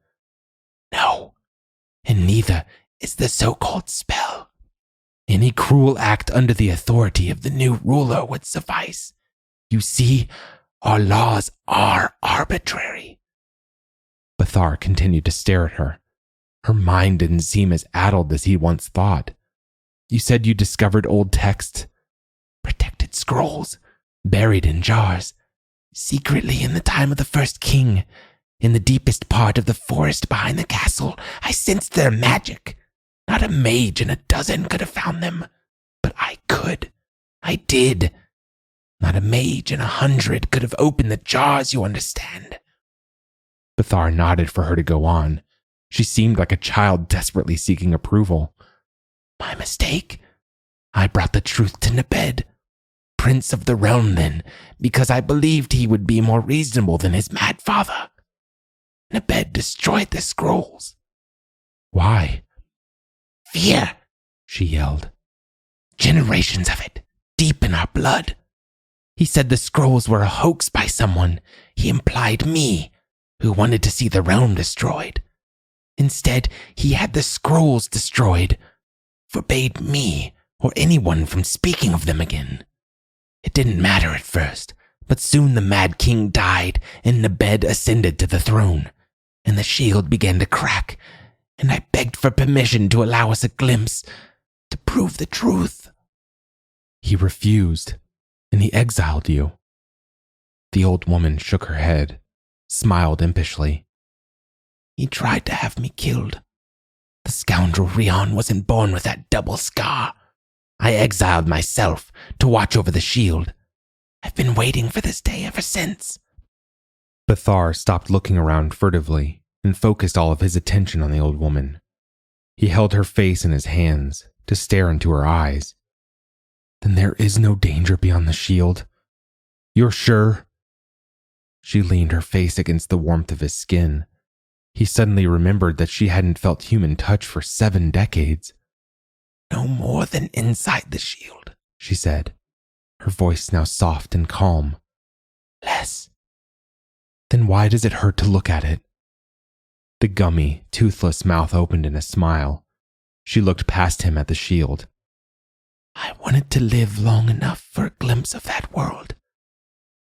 No, and neither is the so-called spell. Any cruel act under the authority of the new ruler would suffice. You see, our laws are arbitrary. Bathar continued to stare at her. Her mind didn't seem as addled as he once thought. You said you discovered old texts, protected scrolls, buried in jars, secretly in the time of the first king. In the deepest part of the forest behind the castle, I sensed their magic. Not a mage in a dozen could have found them, but I could. I did. Not a mage in 100 could have opened the jars, you understand. Bathar nodded for her to go on. She seemed like a child desperately seeking approval. My mistake? I brought the truth to Narrated, prince of the realm then, because I believed he would be more reasonable than his mad father. Narrated destroyed the scrolls. Why? Fear, she yelled. Generations of it, deep in our blood. He said the scrolls were a hoax by someone. He implied me, who wanted to see the realm destroyed. Instead, he had the scrolls destroyed, forbade me or anyone from speaking of them again. It didn't matter at first, but soon the Mad King died and Narrated ascended to the throne, and the shield began to crack, and I begged for permission to allow us a glimpse, to prove the truth. He refused, and he exiled you. The old woman shook her head, smiled impishly. He tried to have me killed. The scoundrel Rion wasn't born with that double scar. I exiled myself to watch over the shield. I've been waiting for this day ever since. Bathar stopped looking around furtively and focused all of his attention on the old woman. He held her face in his hands to stare into her eyes. Then there is no danger beyond the shield? You're sure? She leaned her face against the warmth of his skin. He suddenly remembered that she hadn't felt human touch for 7 decades. No more than inside the shield, she said, her voice now soft and calm. Less. Then why does it hurt to look at it? The gummy, toothless mouth opened in a smile. She looked past him at the shield. I wanted to live long enough for a glimpse of that world.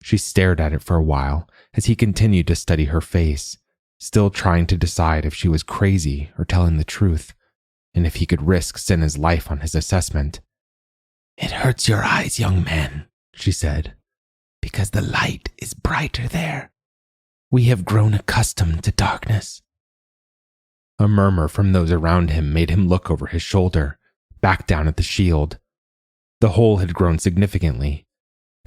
She stared at it for a while as he continued to study her face, still trying to decide if she was crazy or telling the truth, and if he could risk Senna's life on his assessment. It hurts your eyes, young man, she said, because the light is brighter there. We have grown accustomed to darkness. A murmur from those around him made him look over his shoulder, back down at the shield. The hole had grown significantly.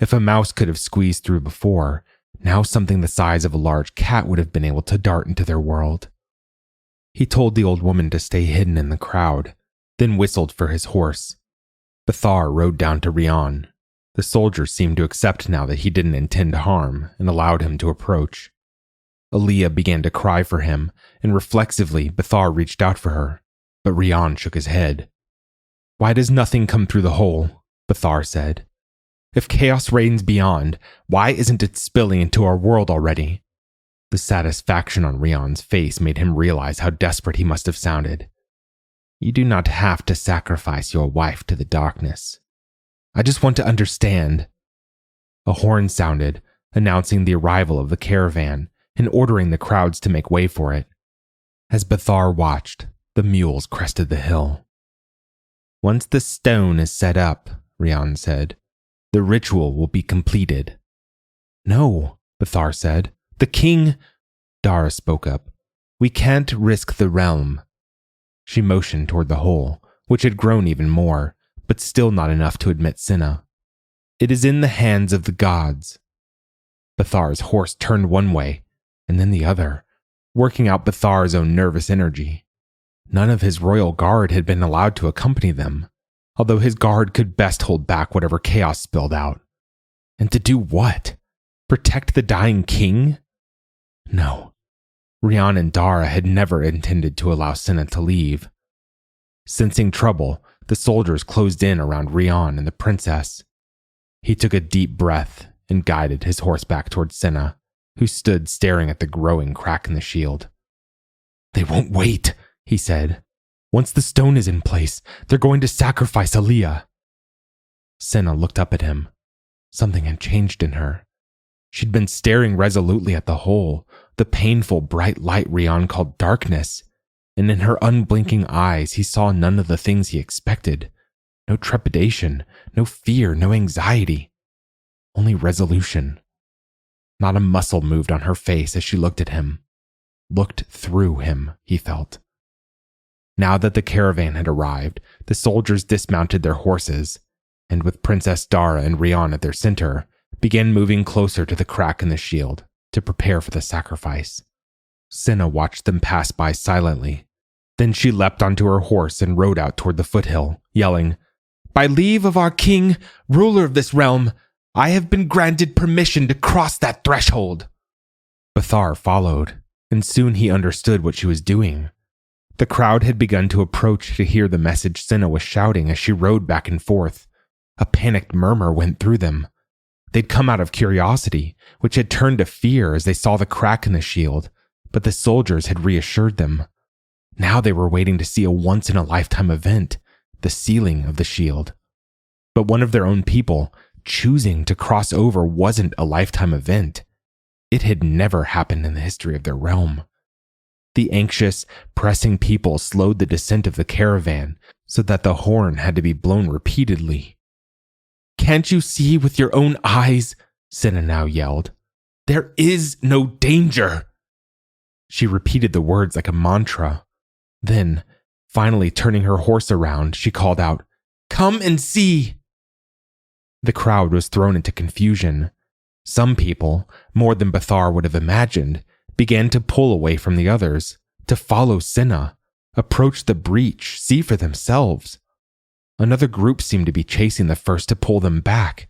If a mouse could have squeezed through before, now something the size of a large cat would have been able to dart into their world. He told the old woman to stay hidden in the crowd, then whistled for his horse. Bathar rode down to Rion. The soldiers seemed to accept now that he didn't intend harm and allowed him to approach. Aaliyah began to cry for him, and reflexively Bathar reached out for her, but Rion shook his head. Why does nothing come through the hole? Bathar said. If chaos reigns beyond, why isn't it spilling into our world already? The satisfaction on Rion's face made him realize how desperate he must have sounded. You do not have to sacrifice your wife to the darkness. I just want to understand. A horn sounded, announcing the arrival of the caravan and ordering the crowds to make way for it. As Bathar watched, the mules crested the hill. Once the stone is set up, Rion said, the ritual will be completed. No, Bathar said. The king... Dara spoke up. We can't risk the realm. She motioned toward the hole, which had grown even more, but still not enough to admit Senna. It is in the hands of the gods. Bathar's horse turned one way, and then the other, working out Bathar's own nervous energy. None of his royal guard had been allowed to accompany them, although his guard could best hold back whatever chaos spilled out. And to do what? Protect the dying king? No. Rion and Dara had never intended to allow Senna to leave. Sensing trouble, the soldiers closed in around Rion and the princess. He took a deep breath and guided his horse back toward Cinna, who stood staring at the growing crack in the shield. "They won't wait," he said. "Once the stone is in place, they're going to sacrifice Aaliyah." Cinna looked up at him. Something had changed in her. She'd been staring resolutely at the hole, the painful bright light Rian called darkness, and in her unblinking eyes he saw none of the things he expected. No trepidation, no fear, no anxiety. Only resolution. Not a muscle moved on her face as she looked at him. Looked through him, he felt. Now that the caravan had arrived, the soldiers dismounted their horses, and with Princess Dara and Rian at their center, began moving closer to the crack in the shield to prepare for the sacrifice. Cinna watched them pass by silently. Then she leapt onto her horse and rode out toward the foothill, yelling, "By leave of our king, ruler of this realm, I have been granted permission to cross that threshold." Bathar followed, and soon he understood what she was doing. The crowd had begun to approach to hear the message Cinna was shouting as she rode back and forth. A panicked murmur went through them. They'd come out of curiosity, which had turned to fear as they saw the crack in the shield, but the soldiers had reassured them. Now they were waiting to see a once-in-a-lifetime event, the sealing of the shield. But one of their own people, choosing to cross over, wasn't a lifetime event. It had never happened in the history of their realm. The anxious, pressing people slowed the descent of the caravan so that the horn had to be blown repeatedly. "Can't you see with your own eyes?" Cinna now yelled. "There is no danger." She repeated the words like a mantra. Then, finally turning her horse around, she called out, "Come and see!" The crowd was thrown into confusion. Some people, more than Bathar would have imagined, began to pull away from the others, to follow Cinna, approach the breach, see for themselves. Another group seemed to be chasing the first to pull them back.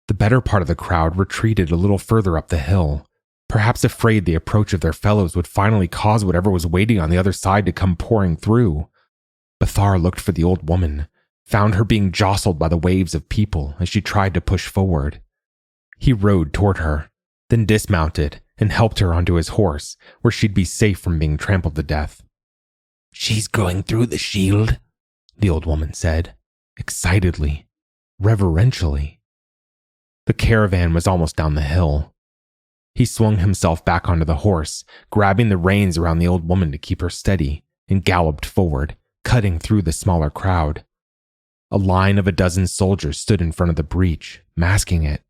The better part of the crowd retreated a little further up the hill, perhaps afraid the approach of their fellows would finally cause whatever was waiting on the other side to come pouring through. Bathar looked for the old woman, found her being jostled by the waves of people as she tried to push forward. He rode toward her, then dismounted and helped her onto his horse, where she'd be safe from being trampled to death. "She's going through the shield," the old woman said, excitedly, reverentially. The caravan was almost down the hill. He swung himself back onto the horse, grabbing the reins around the old woman to keep her steady, and galloped forward, cutting through the smaller crowd. A line of a dozen soldiers stood in front of the breach, masking it,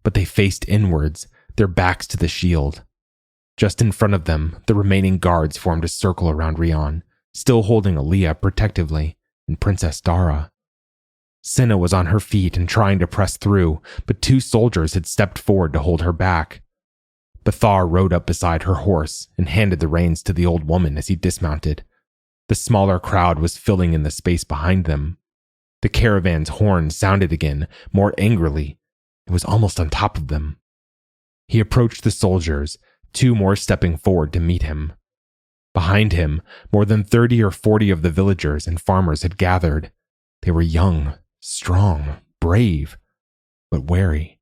but they faced inwards, their backs to the shield. Just in front of them, the remaining guards formed a circle around Rian, still holding Aaliyah protectively, and Princess Dara. Cinna was on her feet and trying to press through, but two soldiers had stepped forward to hold her back. Bathar rode up beside her horse and handed the reins to the old woman as he dismounted. The smaller crowd was filling in the space behind them. The caravan's horn sounded again, more angrily. It was almost on top of them. He approached the soldiers, two more stepping forward to meet him. Behind him, more than 30 or 40 of the villagers and farmers had gathered. They were young, strong, brave, but wary.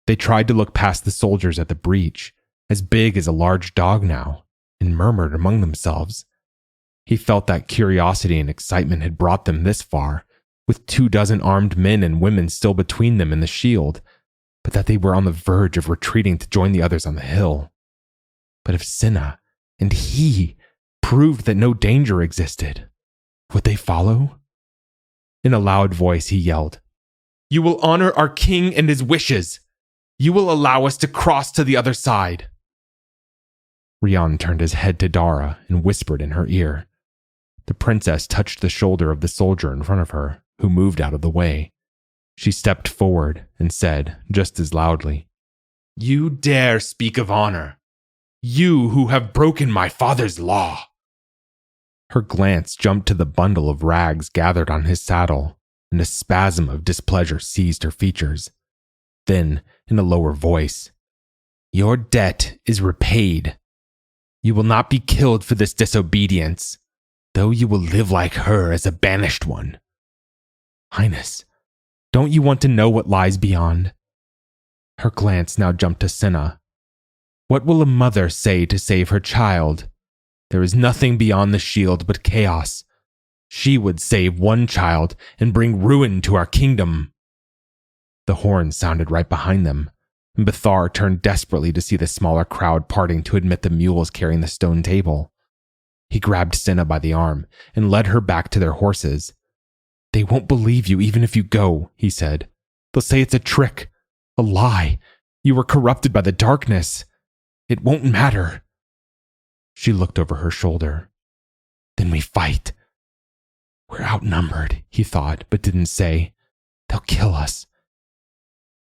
They tried to look past the soldiers at the breach, as big as a large dog now, and murmured among themselves. He felt that curiosity and excitement had brought them this far, with 24 armed men and women still between them and the shield, but that they were on the verge of retreating to join the others on the hill. But if Cinna and he proved that no danger existed, would they follow? In a loud voice he yelled, "You will honor our king and his wishes! You will allow us to cross to the other side!" Rian turned his head to Dara and whispered in her ear. The princess touched the shoulder of the soldier in front of her, who moved out of the way. She stepped forward and said, just as loudly, "You dare speak of honor? You who have broken my father's law!" Her glance jumped to the bundle of rags gathered on his saddle, and a spasm of displeasure seized her features. Then, in a lower voice, "Your debt is repaid. You will not be killed for this disobedience, though you will live like her as a banished one. Highness, don't you want to know what lies beyond? Her glance now jumped to Cinna. What will a mother say to save her child? There is nothing beyond the shield but chaos. She would save one child and bring ruin to our kingdom. The horn sounded right behind them, and Bathar turned desperately to see the smaller crowd parting to admit the mules carrying the stone table. He grabbed Cinna by the arm and led her back to their horses. They won't believe you even if you go, he said. They'll say it's a trick, a lie. You were corrupted by the darkness. It won't matter. She looked over her shoulder. Then we fight. We're outnumbered, he thought, but didn't say. They'll kill us.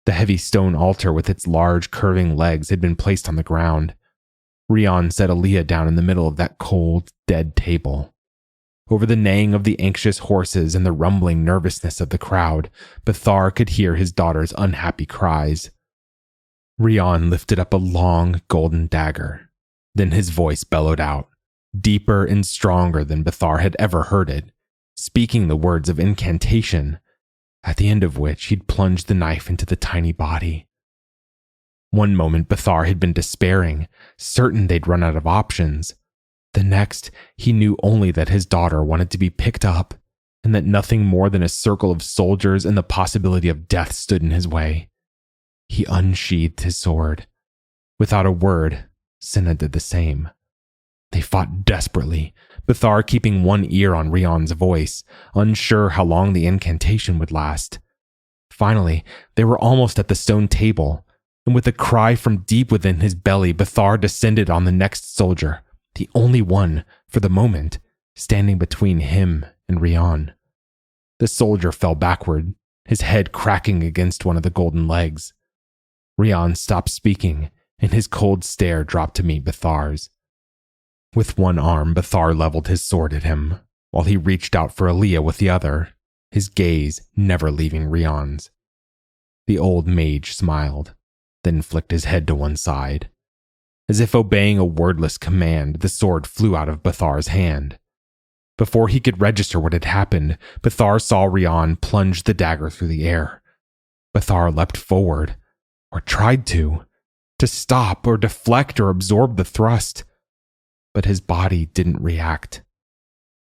The heavy stone altar with its large, curving legs had been placed on the ground. Rian set Aaliyah down in the middle of that cold, dead table. Over the neighing of the anxious horses and the rumbling nervousness of the crowd, Bathar could hear his daughter's unhappy cries. Rian lifted up a long, golden dagger. Then his voice bellowed out, deeper and stronger than Bathar had ever heard it, speaking the words of incantation, at the end of which he'd plunged the knife into the tiny body. One moment Bathar had been despairing, certain they'd run out of options. The next, he knew only that his daughter wanted to be picked up, and that nothing more than a circle of soldiers and the possibility of death stood in his way. He unsheathed his sword. Without a word, Cinna did the same. They fought desperately, Bathar keeping one ear on Rian's voice, unsure how long the incantation would last. Finally, they were almost at the stone table, and with a cry from deep within his belly, Bathar descended on the next soldier, the only one, for the moment, standing between him and Rian. The soldier fell backward, his head cracking against one of the golden legs. Rian stopped speaking, and his cold stare dropped to meet Bathar's. With one arm, Bathar leveled his sword at him, while he reached out for Aaliyah with the other, his gaze never leaving Rian's. The old mage smiled, then flicked his head to one side. As if obeying a wordless command, the sword flew out of Bathar's hand. Before he could register what had happened, Bathar saw Rian plunge the dagger through the air. Bathar leapt forward, or tried to stop or deflect or absorb the thrust. But his body didn't react.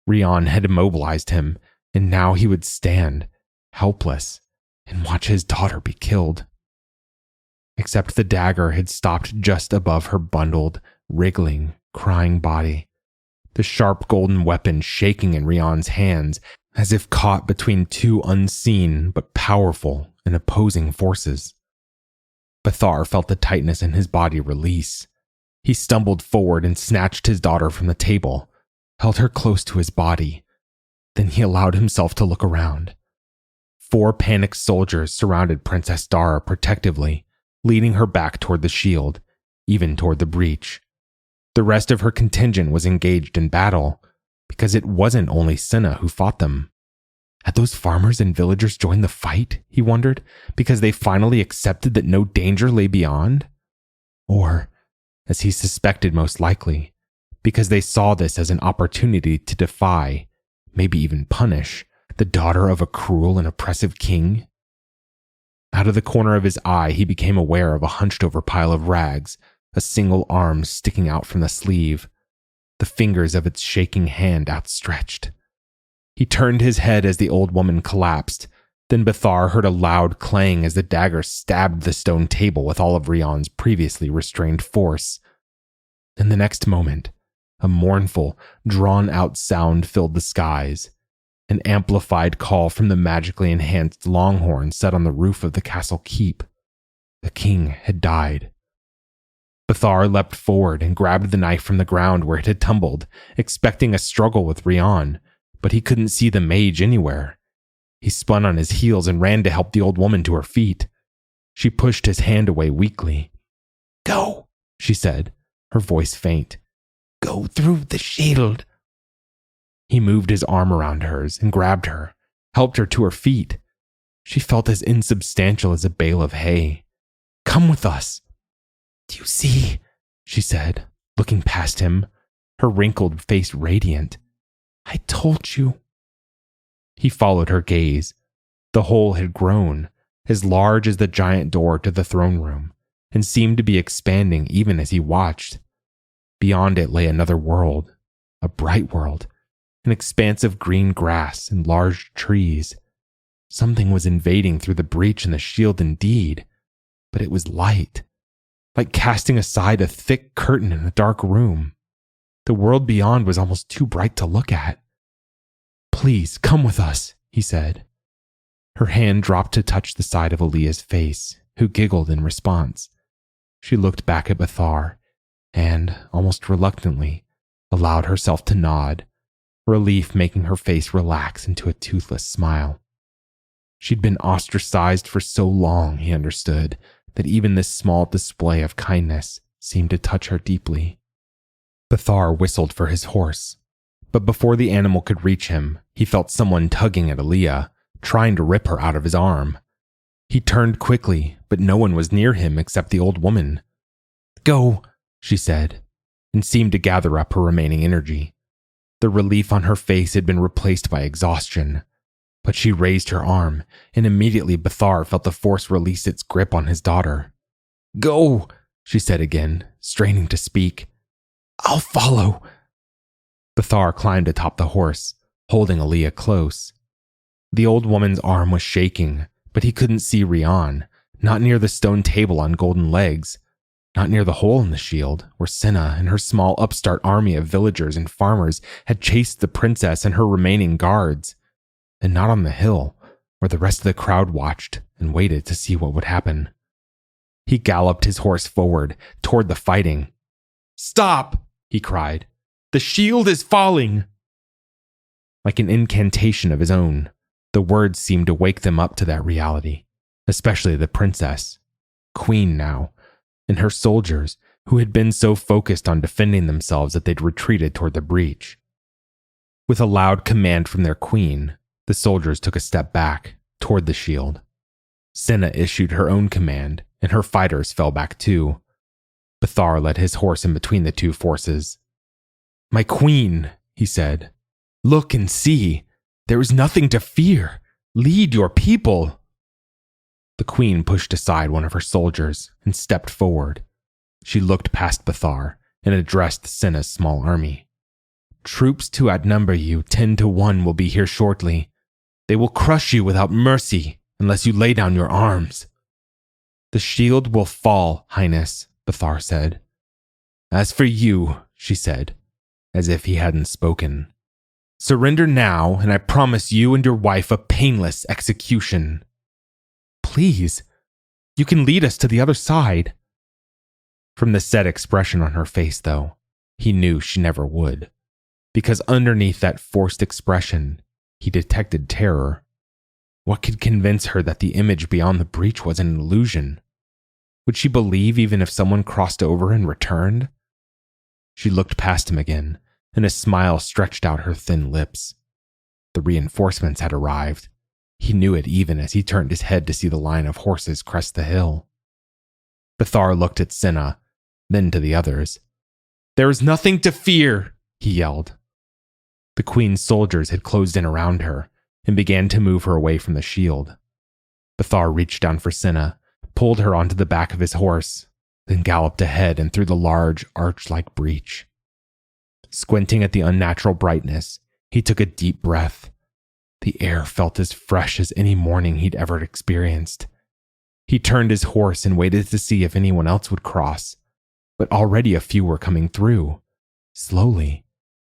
Rian had immobilized him, and now he would stand, helpless, and watch his daughter be killed. Except the dagger had stopped just above her bundled, wriggling, crying body, the sharp golden weapon shaking in Rian's hands as if caught between two unseen but powerful and opposing forces. Bathar felt the tightness in his body release. He stumbled forward and snatched his daughter from the table, held her close to his body. Then he allowed himself to look around. 4 panicked soldiers surrounded Princess Dara protectively, leading her back toward the shield, even toward the breach. The rest of her contingent was engaged in battle, because it wasn't only Cinna who fought them. Had those farmers and villagers joined the fight, he wondered, because they finally accepted that no danger lay beyond? Or, as he suspected most likely, because they saw this as an opportunity to defy, maybe even punish, the daughter of a cruel and oppressive king? Out of the corner of his eye, he became aware of a hunched-over pile of rags, a single arm sticking out from the sleeve, the fingers of its shaking hand outstretched. He turned his head as the old woman collapsed. Then Bathar heard a loud clang as the dagger stabbed the stone table with all of Rian's previously restrained force. In the next moment, a mournful, drawn-out sound filled the skies. An amplified call from the magically enhanced longhorn set on the roof of the castle keep. The king had died. Bathar leapt forward and grabbed the knife from the ground where it had tumbled, expecting a struggle with Rian, but he couldn't see the mage anywhere. He spun on his heels and ran to help the old woman to her feet. She pushed his hand away weakly. "Go," she said, her voice faint. "Go through the shield." He moved his arm around hers and grabbed her, helped her to her feet. She felt as insubstantial as a bale of hay. "Come with us." "Do you see?" she said, looking past him, her wrinkled face radiant. "I told you." He followed her gaze. The hole had grown, as large as the giant door to the throne room, and seemed to be expanding even as he watched. Beyond it lay another world, a bright world, an expanse of green grass and large trees. Something was invading through the breach in the shield indeed, but it was light, like casting aside a thick curtain in a dark room. The world beyond was almost too bright to look at. "Please, come with us," he said. Her hand dropped to touch the side of Aaliyah's face, who giggled in response. She looked back at Bathar and, almost reluctantly, allowed herself to nod, relief making her face relax into a toothless smile. She'd been ostracized for so long, he understood, that even this small display of kindness seemed to touch her deeply. Bathar whistled for his horse, but before the animal could reach him, he felt someone tugging at Aaliyah, trying to rip her out of his arm. He turned quickly, but no one was near him except the old woman. "Go," she said, and seemed to gather up her remaining energy. The relief on her face had been replaced by exhaustion, but she raised her arm, and immediately Bathar felt the force release its grip on his daughter. "Go," she said again, straining to speak. "I'll follow." Bathar climbed atop the horse, holding Aaliyah close. The old woman's arm was shaking, but he couldn't see Rian, not near the stone table on golden legs, not near the hole in the shield where Cinna and her small upstart army of villagers and farmers had chased the princess and her remaining guards, and not on the hill where the rest of the crowd watched and waited to see what would happen. He galloped his horse forward toward the fighting. "Stop!" he cried. "The shield is falling!" Like an incantation of his own, the words seemed to wake them up to that reality, especially the princess, queen now, and her soldiers who had been so focused on defending themselves that they'd retreated toward the breach. With a loud command from their queen, the soldiers took a step back toward the shield. Cinna issued her own command, and her fighters fell back too. Bathar led his horse in between the two forces. "My queen," he said, "look and see. There is nothing to fear. Lead your people." The queen pushed aside one of her soldiers and stepped forward. She looked past Bathar and addressed Cinna's small army. "Troops to outnumber you 10-1 will be here shortly. They will crush you without mercy unless you lay down your arms." "The shield will fall, Highness," Bathar said. "As for you," she said, as if he hadn't spoken, "surrender now, and I promise you and your wife a painless execution." "Please, you can lead us to the other side." From the set expression on her face, though, he knew she never would, because underneath that forced expression, he detected terror. What could convince her that the image beyond the breach was an illusion? Would she believe even if someone crossed over and returned? She looked past him again, and a smile stretched out her thin lips. The reinforcements had arrived. He knew it even as he turned his head to see the line of horses crest the hill. Bathar looked at Cinna, then to the others. "There is nothing to fear," he yelled. The queen's soldiers had closed in around her and began to move her away from the shield. Bathar reached down for Cinna, pulled her onto the back of his horse, then galloped ahead and through the large, arch-like breach. Squinting at the unnatural brightness, he took a deep breath. The air felt as fresh as any morning he'd ever experienced. He turned his horse and waited to see if anyone else would cross, but already a few were coming through, slowly,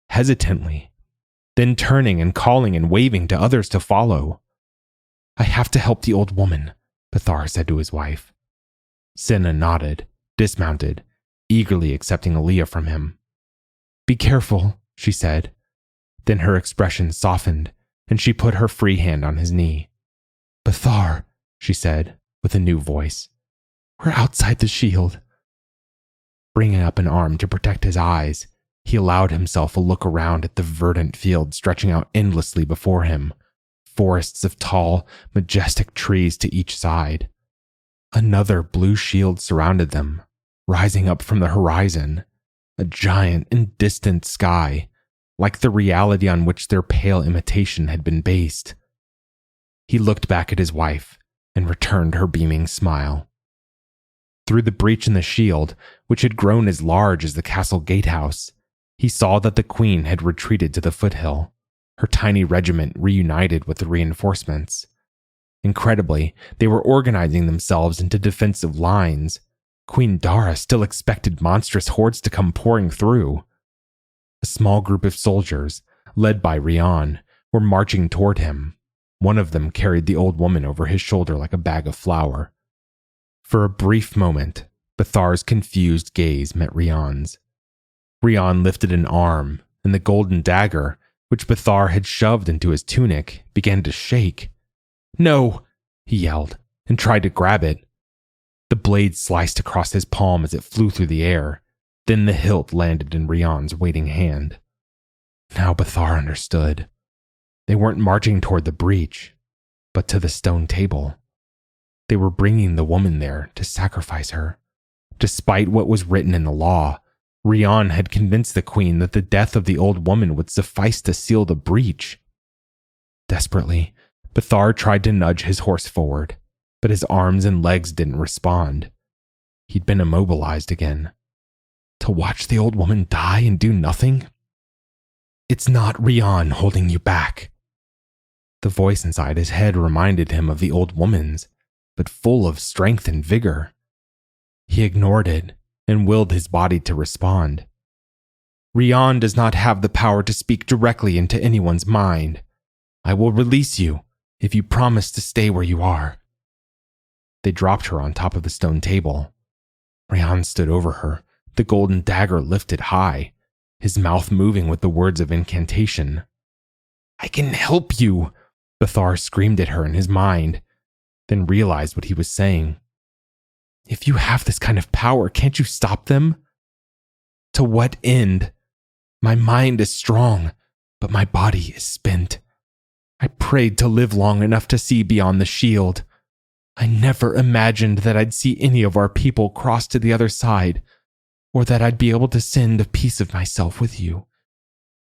hesitantly, then turning and calling and waving to others to follow. "I have to help the old woman," Bathar said to his wife. Cinna nodded, dismounted, eagerly accepting Aaliyah from him. "Be careful," she said. Then her expression softened, and she put her free hand on his knee. "Bathar," she said, with a new voice, "we're outside the shield." Bringing up an arm to protect his eyes, he allowed himself a look around at the verdant field stretching out endlessly before him, forests of tall, majestic trees to each side. Another blue shield surrounded them, rising up from the horizon, a giant and distant sky, like the reality on which their pale imitation had been based. He looked back at his wife and returned her beaming smile. Through the breach in the shield, which had grown as large as the castle gatehouse, he saw that the queen had retreated to the foothill, her tiny regiment reunited with the reinforcements. Incredibly, they were organizing themselves into defensive lines. Queen Dara still expected monstrous hordes to come pouring through. A small group of soldiers, led by Rian, were marching toward him. One of them carried the old woman over his shoulder like a bag of flour. For a brief moment, Bathar's confused gaze met Rian's. Rian lifted an arm, and the golden dagger, which Bathar had shoved into his tunic, began to shake. "No!" he yelled, and tried to grab it. The blade sliced across his palm as it flew through the air. Then the hilt landed in Rian's waiting hand. Now Bathar understood. They weren't marching toward the breach, but to the stone table. They were bringing the woman there to sacrifice her. Despite what was written in the law, Rian had convinced the queen that the death of the old woman would suffice to seal the breach. Desperately, Bathar tried to nudge his horse forward, but his arms and legs didn't respond. He'd been immobilized again. To watch the old woman die and do nothing? "It's not Rian holding you back." The voice inside his head reminded him of the old woman's, but full of strength and vigor. He ignored it and willed his body to respond. "Rian does not have the power to speak directly into anyone's mind. I will release you if you promise to stay where you are." They dropped her on top of the stone table. Rian stood over her, the golden dagger lifted high, his mouth moving with the words of incantation. "I can help you," Bathar screamed at her in his mind, then realized what he was saying. "If you have this kind of power, can't you stop them?" "To what end? My mind is strong, but my body is spent. I prayed to live long enough to see beyond the shield. I never imagined that I'd see any of our people cross to the other side, or that I'd be able to send a piece of myself with you.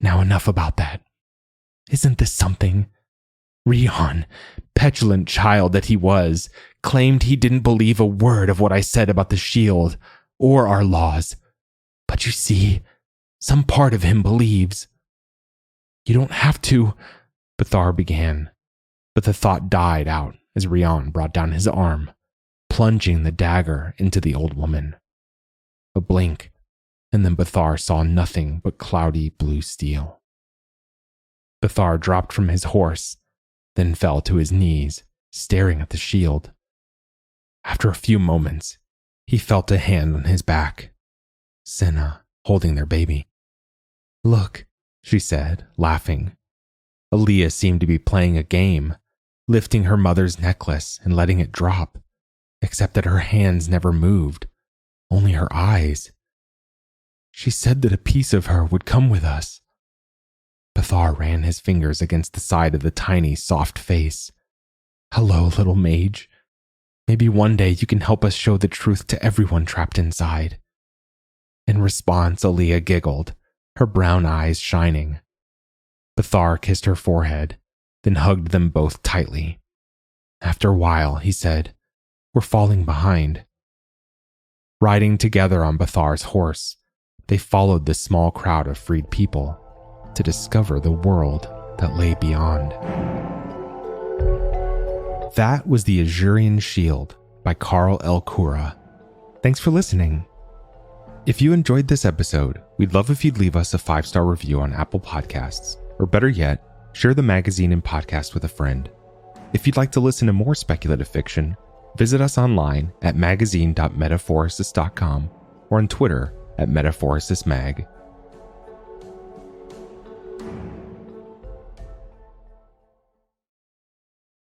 Now enough about that. Isn't this something?" Rian, petulant child that he was, claimed he didn't believe a word of what I said about the shield or our laws. But you see, some part of him believes. "You don't have to," Bathar began, but the thought died out as Rian brought down his arm, plunging the dagger into the old woman. A blink, and then Bathar saw nothing but cloudy blue steel. Bathar dropped from his horse, then fell to his knees, staring at the shield. After a few moments, he felt a hand on his back. Senna, holding their baby. "Look," she said, laughing. Aaliyah seemed to be playing a game, lifting her mother's necklace and letting it drop, except that her hands never moved, only her eyes. "She said that a piece of her would come with us." Bathar ran his fingers against the side of the tiny, soft face. "Hello, little mage. Maybe one day you can help us show the truth to everyone trapped inside." In response, Aaliyah giggled, her brown eyes shining. Bathar kissed her forehead, then hugged them both tightly. After a while, he said, "We're falling behind." Riding together on Bathar's horse, they followed the small crowd of freed people to discover the world that lay beyond. That was The Azurian Shield by Karl El-Koura. Thanks for listening. If you enjoyed this episode, we'd love if you'd leave us a 5-star review on Apple Podcasts, or better yet, share the magazine and podcast with a friend. If you'd like to listen to more speculative fiction, visit us online at magazine.metaphorosis.com or on Twitter at metaphorosismag.